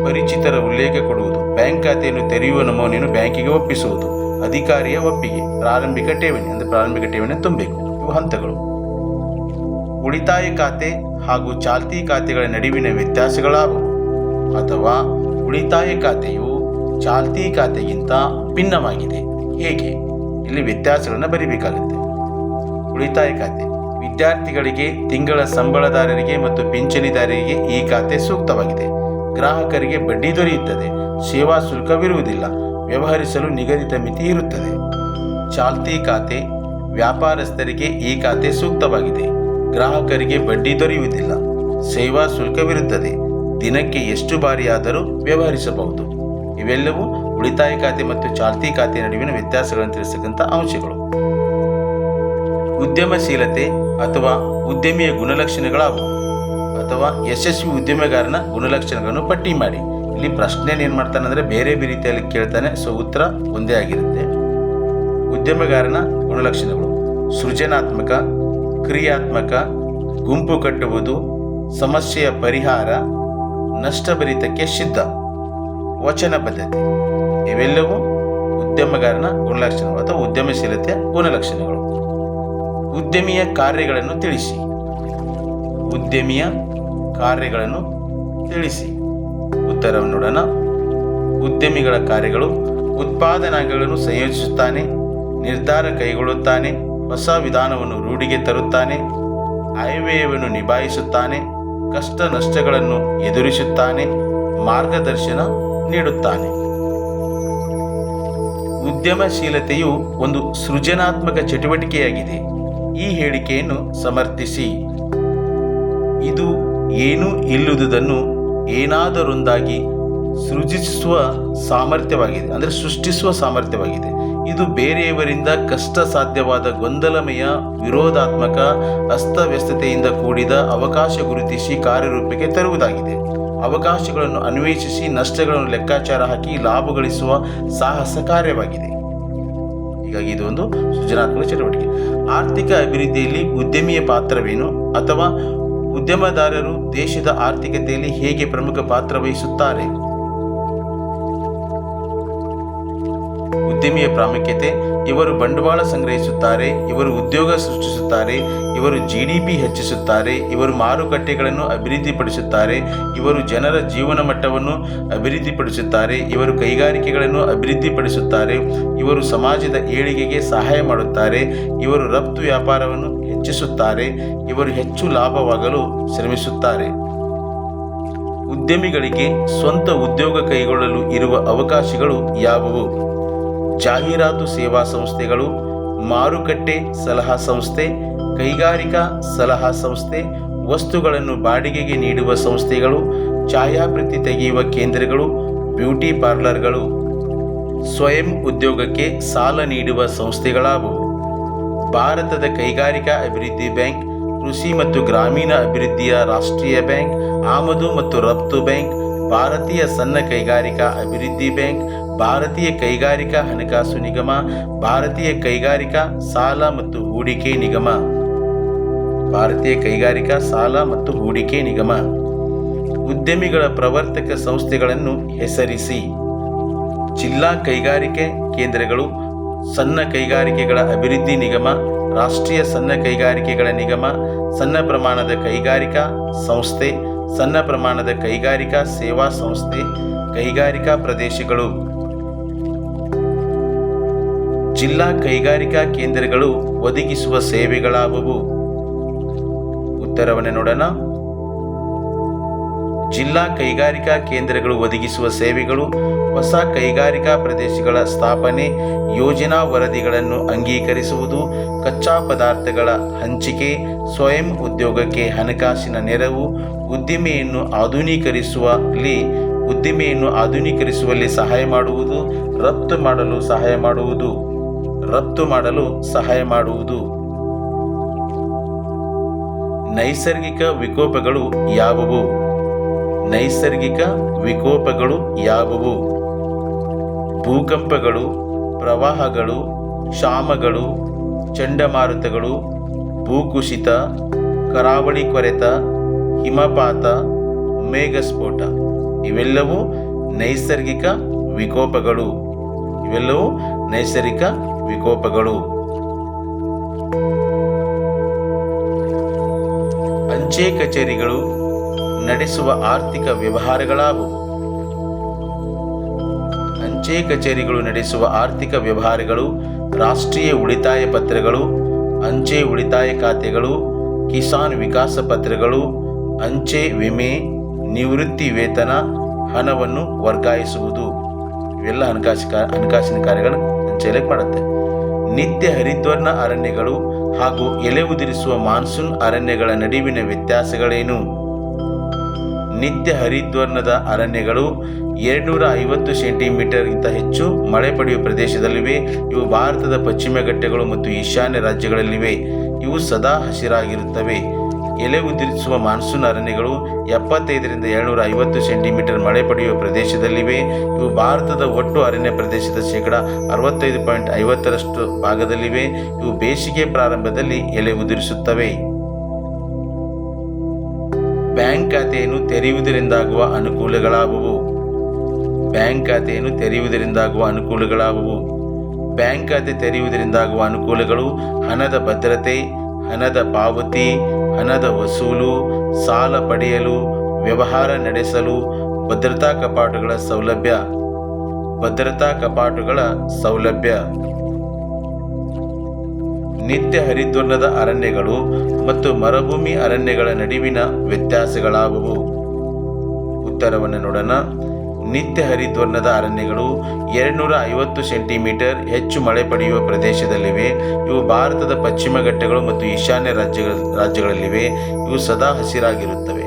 ಪರಿಚಿತರ ಉಲ್ಲೇಖ ಕೊಡುವುದು. ಬ್ಯಾಂಕ್ ಖಾತೆಯನ್ನು ತೆರೆಯುವ ನಮೂನೆಯನ್ನು ಬ್ಯಾಂಕಿಗೆ ಒಪ್ಪಿಸುವುದು. ಅಧಿಕಾರಿಯ ಒಪ್ಪಿಗೆ. ಪ್ರಾರಂಭಿಕ ಠೇವಣಿ ತುಂಬಬೇಕು. ಇವು ಹಂತಗಳು. ಉಳಿತಾಯ ಖಾತೆ ಹಾಗೂ ಚಾಲ್ತಿ ಖಾತೆಗಳ ನಡುವಿನ ವ್ಯತ್ಯಾಸಗಳಾವುವು? ಅಥವಾ ಉಳಿತಾಯ ಖಾತೆಯು ಚಾಲ್ತಿ ಖಾತೆಗಿಂತ ಭಿನ್ನವಾಗಿದೆ. ಹೇಗೆ? ಇಲ್ಲಿ ವ್ಯತ್ಯಾಸಗಳನ್ನು ಬರೀಬೇಕಾಗುತ್ತೆ. ಉಳಿತಾಯ ಖಾತೆ: ವಿದ್ಯಾರ್ಥಿಗಳಿಗೆ, ತಿಂಗಳ ಸಂಬಳದಾರರಿಗೆ ಮತ್ತು ಪಿಂಚಣಿದಾರರಿಗೆ ಈ ಖಾತೆ ಸೂಕ್ತವಾಗಿದೆ. ಗ್ರಾಹಕರಿಗೆ ಬಡ್ಡಿ ದೊರೆಯುತ್ತದೆ. ಸೇವಾ ಶುಲ್ಕವಿರುವುದಿಲ್ಲ. ವ್ಯವಹರಿಸಲು ನಿಗದಿತ ಮಿತಿ ಇರುತ್ತದೆ. ಚಾಲ್ತಿ ಖಾತೆ: ವ್ಯಾಪಾರಸ್ಥರಿಗೆ ಈ ಖಾತೆ ಸೂಕ್ತವಾಗಿದೆ. ಗ್ರಾಹಕರಿಗೆ ಬಡ್ಡಿ ದೊರೆಯುವುದಿಲ್ಲ. ಸೇವಾ ಶುಲ್ಕವಿರುತ್ತದೆ. ದಿನಕ್ಕೆ ಎಷ್ಟು ಬಾರಿಯಾದರೂ ವ್ಯವಹರಿಸಬಹುದು. ಇವೆಲ್ಲವೂ ಉಳಿತಾಯ ಖಾತೆ ಮತ್ತು ಚಾಲ್ತಿ ಖಾತೆ ನಡುವಿನ ವ್ಯತ್ಯಾಸಗಳನ್ನು ತಿಳಿಸತಕ್ಕಂಥ ಅಂಶಗಳು. ಉದ್ಯಮಶೀಲತೆ ಅಥವಾ ಉದ್ಯಮಿಯ ಗುಣಲಕ್ಷಣಗಳಾವು? ಅಥವಾ ಯಶಸ್ವಿ ಉದ್ಯಮಗಾರನ ಗುಣಲಕ್ಷಣಗಳನ್ನು ಪಟ್ಟಿ ಮಾಡಿ. ಇಲ್ಲಿ ಪ್ರಶ್ನೆ ಏನು ಮಾಡ್ತಾನೆ ಅಂದರೆ ಬೇರೆ ರೀತಿಯಲ್ಲಿ ಕೇಳ್ತಾನೆ. ಸೊ ಉತ್ತರ ಒಂದೇ ಆಗಿರುತ್ತೆ. ಉದ್ಯಮಗಾರನ ಗುಣಲಕ್ಷಣಗಳು: ಸೃಜನಾತ್ಮಕ, ಕ್ರಿಯಾತ್ಮಕ, ಗುಂಪು ಕಟ್ಟುವುದು, ಸಮಸ್ಯೆಯ ಪರಿಹಾರ, ನಷ್ಟಭರಿತಕ್ಕೆ ಸಿದ್ಧ, ವಚನಬದ್ಧತೆ. ಇವೆಲ್ಲವೂ ಉದ್ಯಮಗಾರನ ಗುಣಲಕ್ಷಣಗಳು ಅಥವಾ ಉದ್ಯಮಶೀಲತೆಯ ಗುಣಲಕ್ಷಣಗಳು. ಉದ್ಯಮಿಯ ಕಾರ್ಯಗಳನ್ನು ತಿಳಿಸಿ. ಉದ್ಯಮಿಯ ಕಾರ್ಯಗಳನ್ನು ತಿಳಿಸಿ. ಉತ್ತರವನ್ನು ನೋಡೋಣ. ಉದ್ಯಮಿಗಳ ಕಾರ್ಯಗಳು: ಉತ್ಪಾದನಾಂಗಗಳನ್ನು ಸಂಯೋಜಿಸುತ್ತಾನೆ, ನಿರ್ಧಾರ ಕೈಗೊಳ್ಳುತ್ತಾನೆ, ಹೊಸ ವಿಧಾನವನ್ನು ರೂಢಿಗೆ ತರುತ್ತಾನೆ, ಆಯವ್ಯಯವನ್ನು ನಿಭಾಯಿಸುತ್ತಾನೆ, ಕಷ್ಟ ನಷ್ಟಗಳನ್ನು ಎದುರಿಸುತ್ತಾನೆ, ಮಾರ್ಗದರ್ಶನ ನೀಡುತ್ತಾನೆ. ಉದ್ಯಮಶೀಲತೆಯು ಒಂದು ಸೃಜನಾತ್ಮಕ ಚಟುವಟಿಕೆಯಾಗಿದೆ. ಈ ಹೇಳಿಕೆಯನ್ನು ಸಮರ್ಥಿಸಿ. ಇದು ಏನೂ ಇಲ್ಲುವುದನ್ನು ಏನಾದರೊಂದಾಗಿ ಸೃಜಿಸುವ ಸಾಮರ್ಥ್ಯವಾಗಿದೆ. ಇದು ಬೇರೆಯವರಿಂದ ಕಷ್ಟ ಸಾಧ್ಯವಾದ ಗೊಂದಲಮಯ, ವಿರೋಧಾತ್ಮಕ, ಅಸ್ತವ್ಯಸ್ತತೆಯಿಂದ ಕೂಡಿದ ಅವಕಾಶ ಗುರುತಿಸಿ ಕಾರ್ಯರೂಪಕ್ಕೆ ತರುವುದಾಗಿದೆ. ಅವಕಾಶಗಳನ್ನು ಅನ್ವೇಷಿಸಿ ನಷ್ಟಗಳನ್ನು ಲೆಕ್ಕಾಚಾರ ಹಾಕಿ ಲಾಭ ಗಳಿಸುವ ಸಾಹಸ ಕಾರ್ಯವಾಗಿದೆ. ಹೀಗಾಗಿ ಇದು ಒಂದು ಸೃಜನಾತ್ಮಕ ಚಟುವಟಿಕೆ. ಆರ್ಥಿಕ ಅಭಿವೃದ್ಧಿಯಲ್ಲಿ ಉದ್ಯಮಿಯ ಪಾತ್ರವೇನು? ಅಥವಾ ಉದ್ಯಮದಾರರು ದೇಶದ ಆರ್ಥಿಕತೆಯಲ್ಲಿ ಹೇಗೆ ಪ್ರಮುಖ ಪಾತ್ರ ವಹಿಸುತ್ತಾರೆ? ಉದ್ಯಮಿಯ ಪ್ರಾಮುಖ್ಯತೆ: ಇವರು ಬಂಡವಾಳ ಸಂಗ್ರಹಿಸುತ್ತಾರೆ, ಇವರು ಉದ್ಯೋಗ ಸೃಷ್ಟಿಸುತ್ತಾರೆ, ಇವರು GDP ಹೆಚ್ಚಿಸುತ್ತಾರೆ, ಇವರು ಮಾರುಕಟ್ಟೆಗಳನ್ನು ಅಭಿವೃದ್ಧಿಪಡಿಸುತ್ತಾರೆ, ಇವರು ಜನರ ಜೀವನ ಮಟ್ಟವನ್ನು ಅಭಿವೃದ್ಧಿಪಡಿಸುತ್ತಾರೆ, ಇವರು ಕೈಗಾರಿಕೆಗಳನ್ನು ಅಭಿವೃದ್ಧಿಪಡಿಸುತ್ತಾರೆ, ಇವರು ಸಮಾಜದ ಏಳಿಗೆಗೆ ಸಹಾಯ ಮಾಡುತ್ತಾರೆ, ಇವರು ರಫ್ತು ವ್ಯಾಪಾರವನ್ನು ಹೆಚ್ಚಿಸುತ್ತಾರೆ, ಇವರು ಹೆಚ್ಚು ಲಾಭವಾಗಲು ಶ್ರಮಿಸುತ್ತಾರೆ. ಉದ್ಯಮಿಗಳಿಗೆ ಸ್ವಂತ ಉದ್ಯೋಗ ಕೈಗೊಳ್ಳಲು ಇರುವ ಅವಕಾಶಗಳು ಯಾವುವು? ಜಾಹೀರಾತು ಸೇವಾ ಸಂಸ್ಥೆಗಳು, ಮಾರುಕಟ್ಟೆ ಸಲಹಾ ಸಂಸ್ಥೆ, ಕೈಗಾರಿಕಾ ಸಲಹಾ ಸಂಸ್ಥೆ, ವಸ್ತುಗಳನ್ನು ಬಾಡಿಗೆಗೆ ನೀಡುವ ಸಂಸ್ಥೆಗಳು, ಛಾಯಾಪ್ರತಿ ತೆಗೆಯುವ ಕೇಂದ್ರಗಳು, ಬ್ಯೂಟಿ ಪಾರ್ಲರ್ಗಳು. ಸ್ವಯಂ ಉದ್ಯೋಗಕ್ಕೆ ಸಾಲ ನೀಡುವ ಸಂಸ್ಥೆಗಳಾವುವು? ಭಾರತದ ಕೈಗಾರಿಕಾ ಅಭಿವೃದ್ಧಿ ಬ್ಯಾಂಕ್, ಕೃಷಿ ಮತ್ತು ಗ್ರಾಮೀಣ ಅಭಿವೃದ್ಧಿಯ ರಾಷ್ಟ್ರೀಯ ಬ್ಯಾಂಕ್, ಆಮದು ಮತ್ತು ರಫ್ತು ಬ್ಯಾಂಕ್, ಭಾರತೀಯ ಸಣ್ಣ ಕೈಗಾರಿಕಾ ಅಭಿವೃದ್ಧಿ ಬ್ಯಾಂಕ್, ಭಾರತೀಯ ಕೈಗಾರಿಕಾ ಹಣಕಾಸು ನಿಗಮ, ಭಾರತೀಯ ಕೈಗಾರಿಕಾ ಸಾಲ ಮತ್ತು ಹೂಡಿಕೆ ನಿಗಮ. ಭಾರತೀಯ ಕೈಗಾರಿಕಾ ಸಾಲ ಮತ್ತು ಹೂಡಿಕೆ ನಿಗಮ. ಉದ್ಯಮಿಗಳ ಪ್ರವರ್ತಕ ಸಂಸ್ಥೆಗಳನ್ನು ಹೆಸರಿಸಿ. ಜಿಲ್ಲಾ ಕೈಗಾರಿಕೆ ಕೇಂದ್ರಗಳು, ಸಣ್ಣ ಕೈಗಾರಿಕೆಗಳ ಅಭಿವೃದ್ಧಿ ನಿಗಮ, ರಾಷ್ಟ್ರೀಯ ಸಣ್ಣ ಕೈಗಾರಿಕೆಗಳ ನಿಗಮ, ಸಣ್ಣ ಪ್ರಮಾಣದ ಕೈಗಾರಿಕಾ ಸಂಸ್ಥೆ, ಸಣ್ಣ ಪ್ರಮಾಣದ ಕೈಗಾರಿಕಾ ಸೇವಾ ಸಂಸ್ಥೆ, ಕೈಗಾರಿಕಾ ಪ್ರದೇಶಗಳು. ಜಿಲ್ಲಾ ಕೈಗಾರಿಕಾ ಕೇಂದ್ರಗಳು ಒದಗಿಸುವ ಸೇವೆಗಳಾವುವು? ಉತ್ತರವನ್ನು ನೋಡೋಣ. ಜಿಲ್ಲಾ ಕೈಗಾರಿಕಾ ಕೇಂದ್ರಗಳು ಒದಗಿಸುವ ಸೇವೆಗಳು: ಹೊಸ ಕೈಗಾರಿಕಾ ಪ್ರದೇಶಗಳ ಸ್ಥಾಪನೆ, ಯೋಜನಾ ವರದಿಗಳನ್ನು ಅಂಗೀಕರಿಸುವುದು, ಕಚ್ಚಾ ಪದಾರ್ಥಗಳ ಹಂಚಿಕೆ, ಸ್ವಯಂ ಉದ್ಯೋಗಕ್ಕೆ ಹಣಕಾಸಿನ ನೆರವು, ಉದ್ದಿಮೆಯನ್ನು ಆಧುನೀಕರಿಸುವಲ್ಲಿ ಸಹಾಯ ಮಾಡುವುದು, ರಫ್ತು ಮಾಡಲು ಸಹಾಯ ಮಾಡುವುದು. ನೈಸರ್ಗಿಕ ವಿಕೋಪಗಳು ಯಾವುವು? ನೈಸರ್ಗಿಕ ವಿಕೋಪಗಳು ಯಾವುವು? ಭೂಕಂಪಗಳು, ಪ್ರವಾಹಗಳು, ಕ್ಷಾಮಗಳು, ಚಂಡಮಾರುತಗಳು, ಭೂಕುಸಿತ, ಕರಾವಳಿ ಕೊರೆತ, ಹಿಮಪಾತ, ಮೇಘಸ್ಫೋಟ. ಇವೆಲ್ಲವೂ ನೈಸರ್ಗಿಕ ವಿಕೋಪಗಳು. ಅಂಚೆ ಕಚೇರಿಗಳು ನಡೆಸುವ ಆರ್ಥಿಕ ವ್ಯವಹಾರಗಳಾವುವು? ಅಂಚೆ ಕಚೇರಿಗಳು ನಡೆಸುವ ಆರ್ಥಿಕ ವ್ಯವಹಾರಗಳು: ರಾಷ್ಟ್ರೀಯ ಉಳಿತಾಯ ಪತ್ರಗಳು, ಅಂಚೆ ಉಳಿತಾಯ ಖಾತೆಗಳು, ಕಿಸಾನ್ ವಿಕಾಸ ಪತ್ರಗಳು, ಅಂಚೆ ವಿಮೆ, ನಿವೃತ್ತಿ ವೇತನ, ಹಣವನ್ನು ವರ್ಗಾಯಿಸುವುದು. ಇವೆಲ್ಲ ಹಣಕಾಸಿನ ಕಾರ್ಯಗಳು ಅಂಚೆಯಲ್ಲಿ ಮಾಡುತ್ತೆ. ನಿತ್ಯ ಹರಿದ್ವರ್ಣ ಅರಣ್ಯಗಳು ಹಾಗೂ ಎಲೆ ಉದುರಿಸುವ ಮಾನ್ಸೂನ್ ಅರಣ್ಯಗಳ ನಡುವಿನ ವ್ಯತ್ಯಾಸಗಳೇನು? ನಿತ್ಯ ಹರಿದ್ವರ್ಣದ ಅರಣ್ಯಗಳು 250 ಸೆಂಟಿಮೀಟರ್ಗಿಂತ ಹೆಚ್ಚು ಮಳೆ ಪಡೆಯುವ ಪ್ರದೇಶದಲ್ಲಿವೆ. ಇವು ಭಾರತದ ಪಶ್ಚಿಮ ಘಟ್ಟಗಳು ಮತ್ತು ಈಶಾನ್ಯ ರಾಜ್ಯಗಳಲ್ಲಿವೆ. ಇವು ಸದಾ ಹಸಿರಾಗಿರುತ್ತವೆ. ಎಲೆ ಉದುರಿಸುವ ಮಾನ್ಸೂನ್ ಅರಣ್ಯಗಳು 75ರಿಂದ 750 ಸೆಂಟಿಮೀಟರ್ ಮಳೆ ಪಡೆಯುವ ಪ್ರದೇಶದಲ್ಲಿವೆ. ಇವು ಭಾರತದ ಒಟ್ಟು ಅರಣ್ಯ ಪ್ರದೇಶದ 65.50% ಭಾಗದಲ್ಲಿವೆ. ಇವು ಬೇಸಿಗೆ ಪ್ರಾರಂಭದಲ್ಲಿ ಎಲೆ ಉದುರಿಸುತ್ತವೆ. ಬ್ಯಾಂಕ್ ಖಾತೆಯನ್ನು ತೆರೆಯುವುದರಿಂದಾಗುವ ಅನುಕೂಲಗಳಾವುವು? ಬ್ಯಾಂಕ್ ಖಾತೆಯನ್ನು ತೆರೆಯುವುದರಿಂದಾಗುವ ಅನುಕೂಲಗಳಾವುವು? ಬ್ಯಾಂಕ್ ಖಾತೆ ತೆರೆಯುವುದರಿಂದಾಗುವ ಅನುಕೂಲಗಳು: ಹಣದ ಭದ್ರತೆ, ಹಣದ ಪಾವತಿ, ಹಣದ ವಸೂಲು, ಸಾಲ ಪಡೆಯಲು, ವ್ಯವಹಾರ ನಡೆಸಲು, ಭದ್ರತಾ ಕಪಾಟುಗಳ ಸೌಲಭ್ಯ. ನಿತ್ಯ ಹರಿದ್ವರ್ಣದ ಅರಣ್ಯಗಳು ಮತ್ತು ಮರುಭೂಮಿ ಅರಣ್ಯಗಳ ನಡುವಿನ ವ್ಯತ್ಯಾಸಗಳಾವುವು? ಉತ್ತರವನ್ನು ನೋಡೋಣ. ನಿತ್ಯ ಹರಿದ್ವರ್ಣದ ಅರಣ್ಯಗಳು 250 ಸೆಂಟಿಮೀಟರ್ ಹೆಚ್ಚು ಮಳೆ ಪಡೆಯುವ ಪ್ರದೇಶದಲ್ಲಿವೆ. ಇವು ಭಾರತದ ಪಶ್ಚಿಮ ಘಟ್ಟಗಳು ಮತ್ತು ಈಶಾನ್ಯ ರಾಜ್ಯಗಳಲ್ಲಿವೆ. ಇವು ಸದಾ ಹಸಿರಾಗಿರುತ್ತವೆ.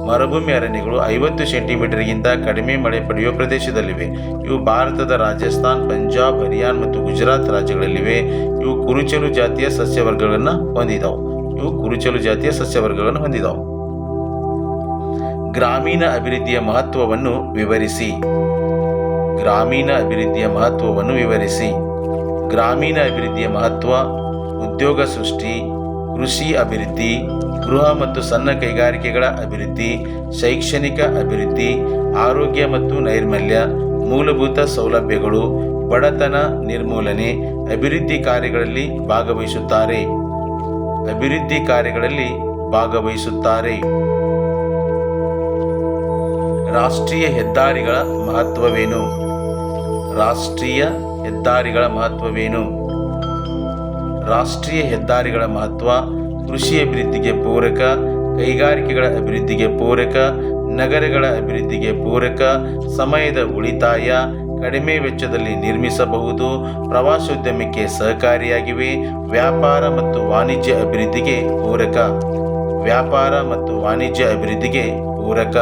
ಮರುಭೂಮಿ ಅರಣ್ಯಗಳು 50 ಸೆಂಟಿಮೀಟರ್ಗಿಂತ ಕಡಿಮೆ ಮಳೆ ಪಡೆಯುವ ಪ್ರದೇಶದಲ್ಲಿವೆ. ಇವು ಭಾರತದ ರಾಜಸ್ಥಾನ್, ಪಂಜಾಬ್, ಹರಿಯಾಣ ಮತ್ತು ಗುಜರಾತ್ ರಾಜ್ಯಗಳಲ್ಲಿವೆ. ಇವು ಕುರುಚಲು ಜಾತಿಯ ಸಸ್ಯವರ್ಗಗಳನ್ನು ಹೊಂದಿದವು. ಗ್ರಾಮೀಣ ಅಭಿವೃದ್ಧಿಯ ಮಹತ್ವವನ್ನು ವಿವರಿಸಿ. ಗ್ರಾಮೀಣ ಅಭಿವೃದ್ಧಿಯ ಮಹತ್ವ: ಉದ್ಯೋಗ ಸೃಷ್ಟಿ, ಕೃಷಿ ಅಭಿವೃದ್ಧಿ, ಗೃಹ ಮತ್ತು ಸಣ್ಣ ಕೈಗಾರಿಕೆಗಳ ಅಭಿವೃದ್ಧಿ, ಶೈಕ್ಷಣಿಕ ಅಭಿವೃದ್ಧಿ, ಆರೋಗ್ಯ ಮತ್ತು ನೈರ್ಮಲ್ಯ, ಮೂಲಭೂತ ಸೌಲಭ್ಯಗಳು, ಬಡತನ ನಿರ್ಮೂಲನೆ. ಅಭಿವೃದ್ಧಿ ಕಾರ್ಯಗಳಲ್ಲಿ ಭಾಗವಹಿಸುತ್ತಾರೆ. ರಾಷ್ಟ್ರೀಯ ಹೆದ್ದಾರಿಗಳ ಮಹತ್ವವೇನು? ರಾಷ್ಟ್ರೀಯ ಹೆದ್ದಾರಿಗಳ ಮಹತ್ವ: ಕೃಷಿ ಅಭಿವೃದ್ಧಿಗೆ ಪೂರಕ, ಕೈಗಾರಿಕೆಗಳ ಅಭಿವೃದ್ಧಿಗೆ ಪೂರಕ, ನಗರಗಳ ಅಭಿವೃದ್ಧಿಗೆ ಪೂರಕ, ಸಮಯದ ಉಳಿತಾಯ, ಕಡಿಮೆ ವೆಚ್ಚದಲ್ಲಿ ನಿರ್ಮಿಸಬಹುದು, ಪ್ರವಾಸೋದ್ಯಮಕ್ಕೆ ಸಹಕಾರಿಯಾಗಿವೆ, ವ್ಯಾಪಾರ ಮತ್ತು ವಾಣಿಜ್ಯ ಅಭಿವೃದ್ಧಿಗೆ ಪೂರಕ. ವ್ಯಾಪಾರ ಮತ್ತು ವಾಣಿಜ್ಯ ಅಭಿವೃದ್ಧಿಗೆ ಪೂರಕ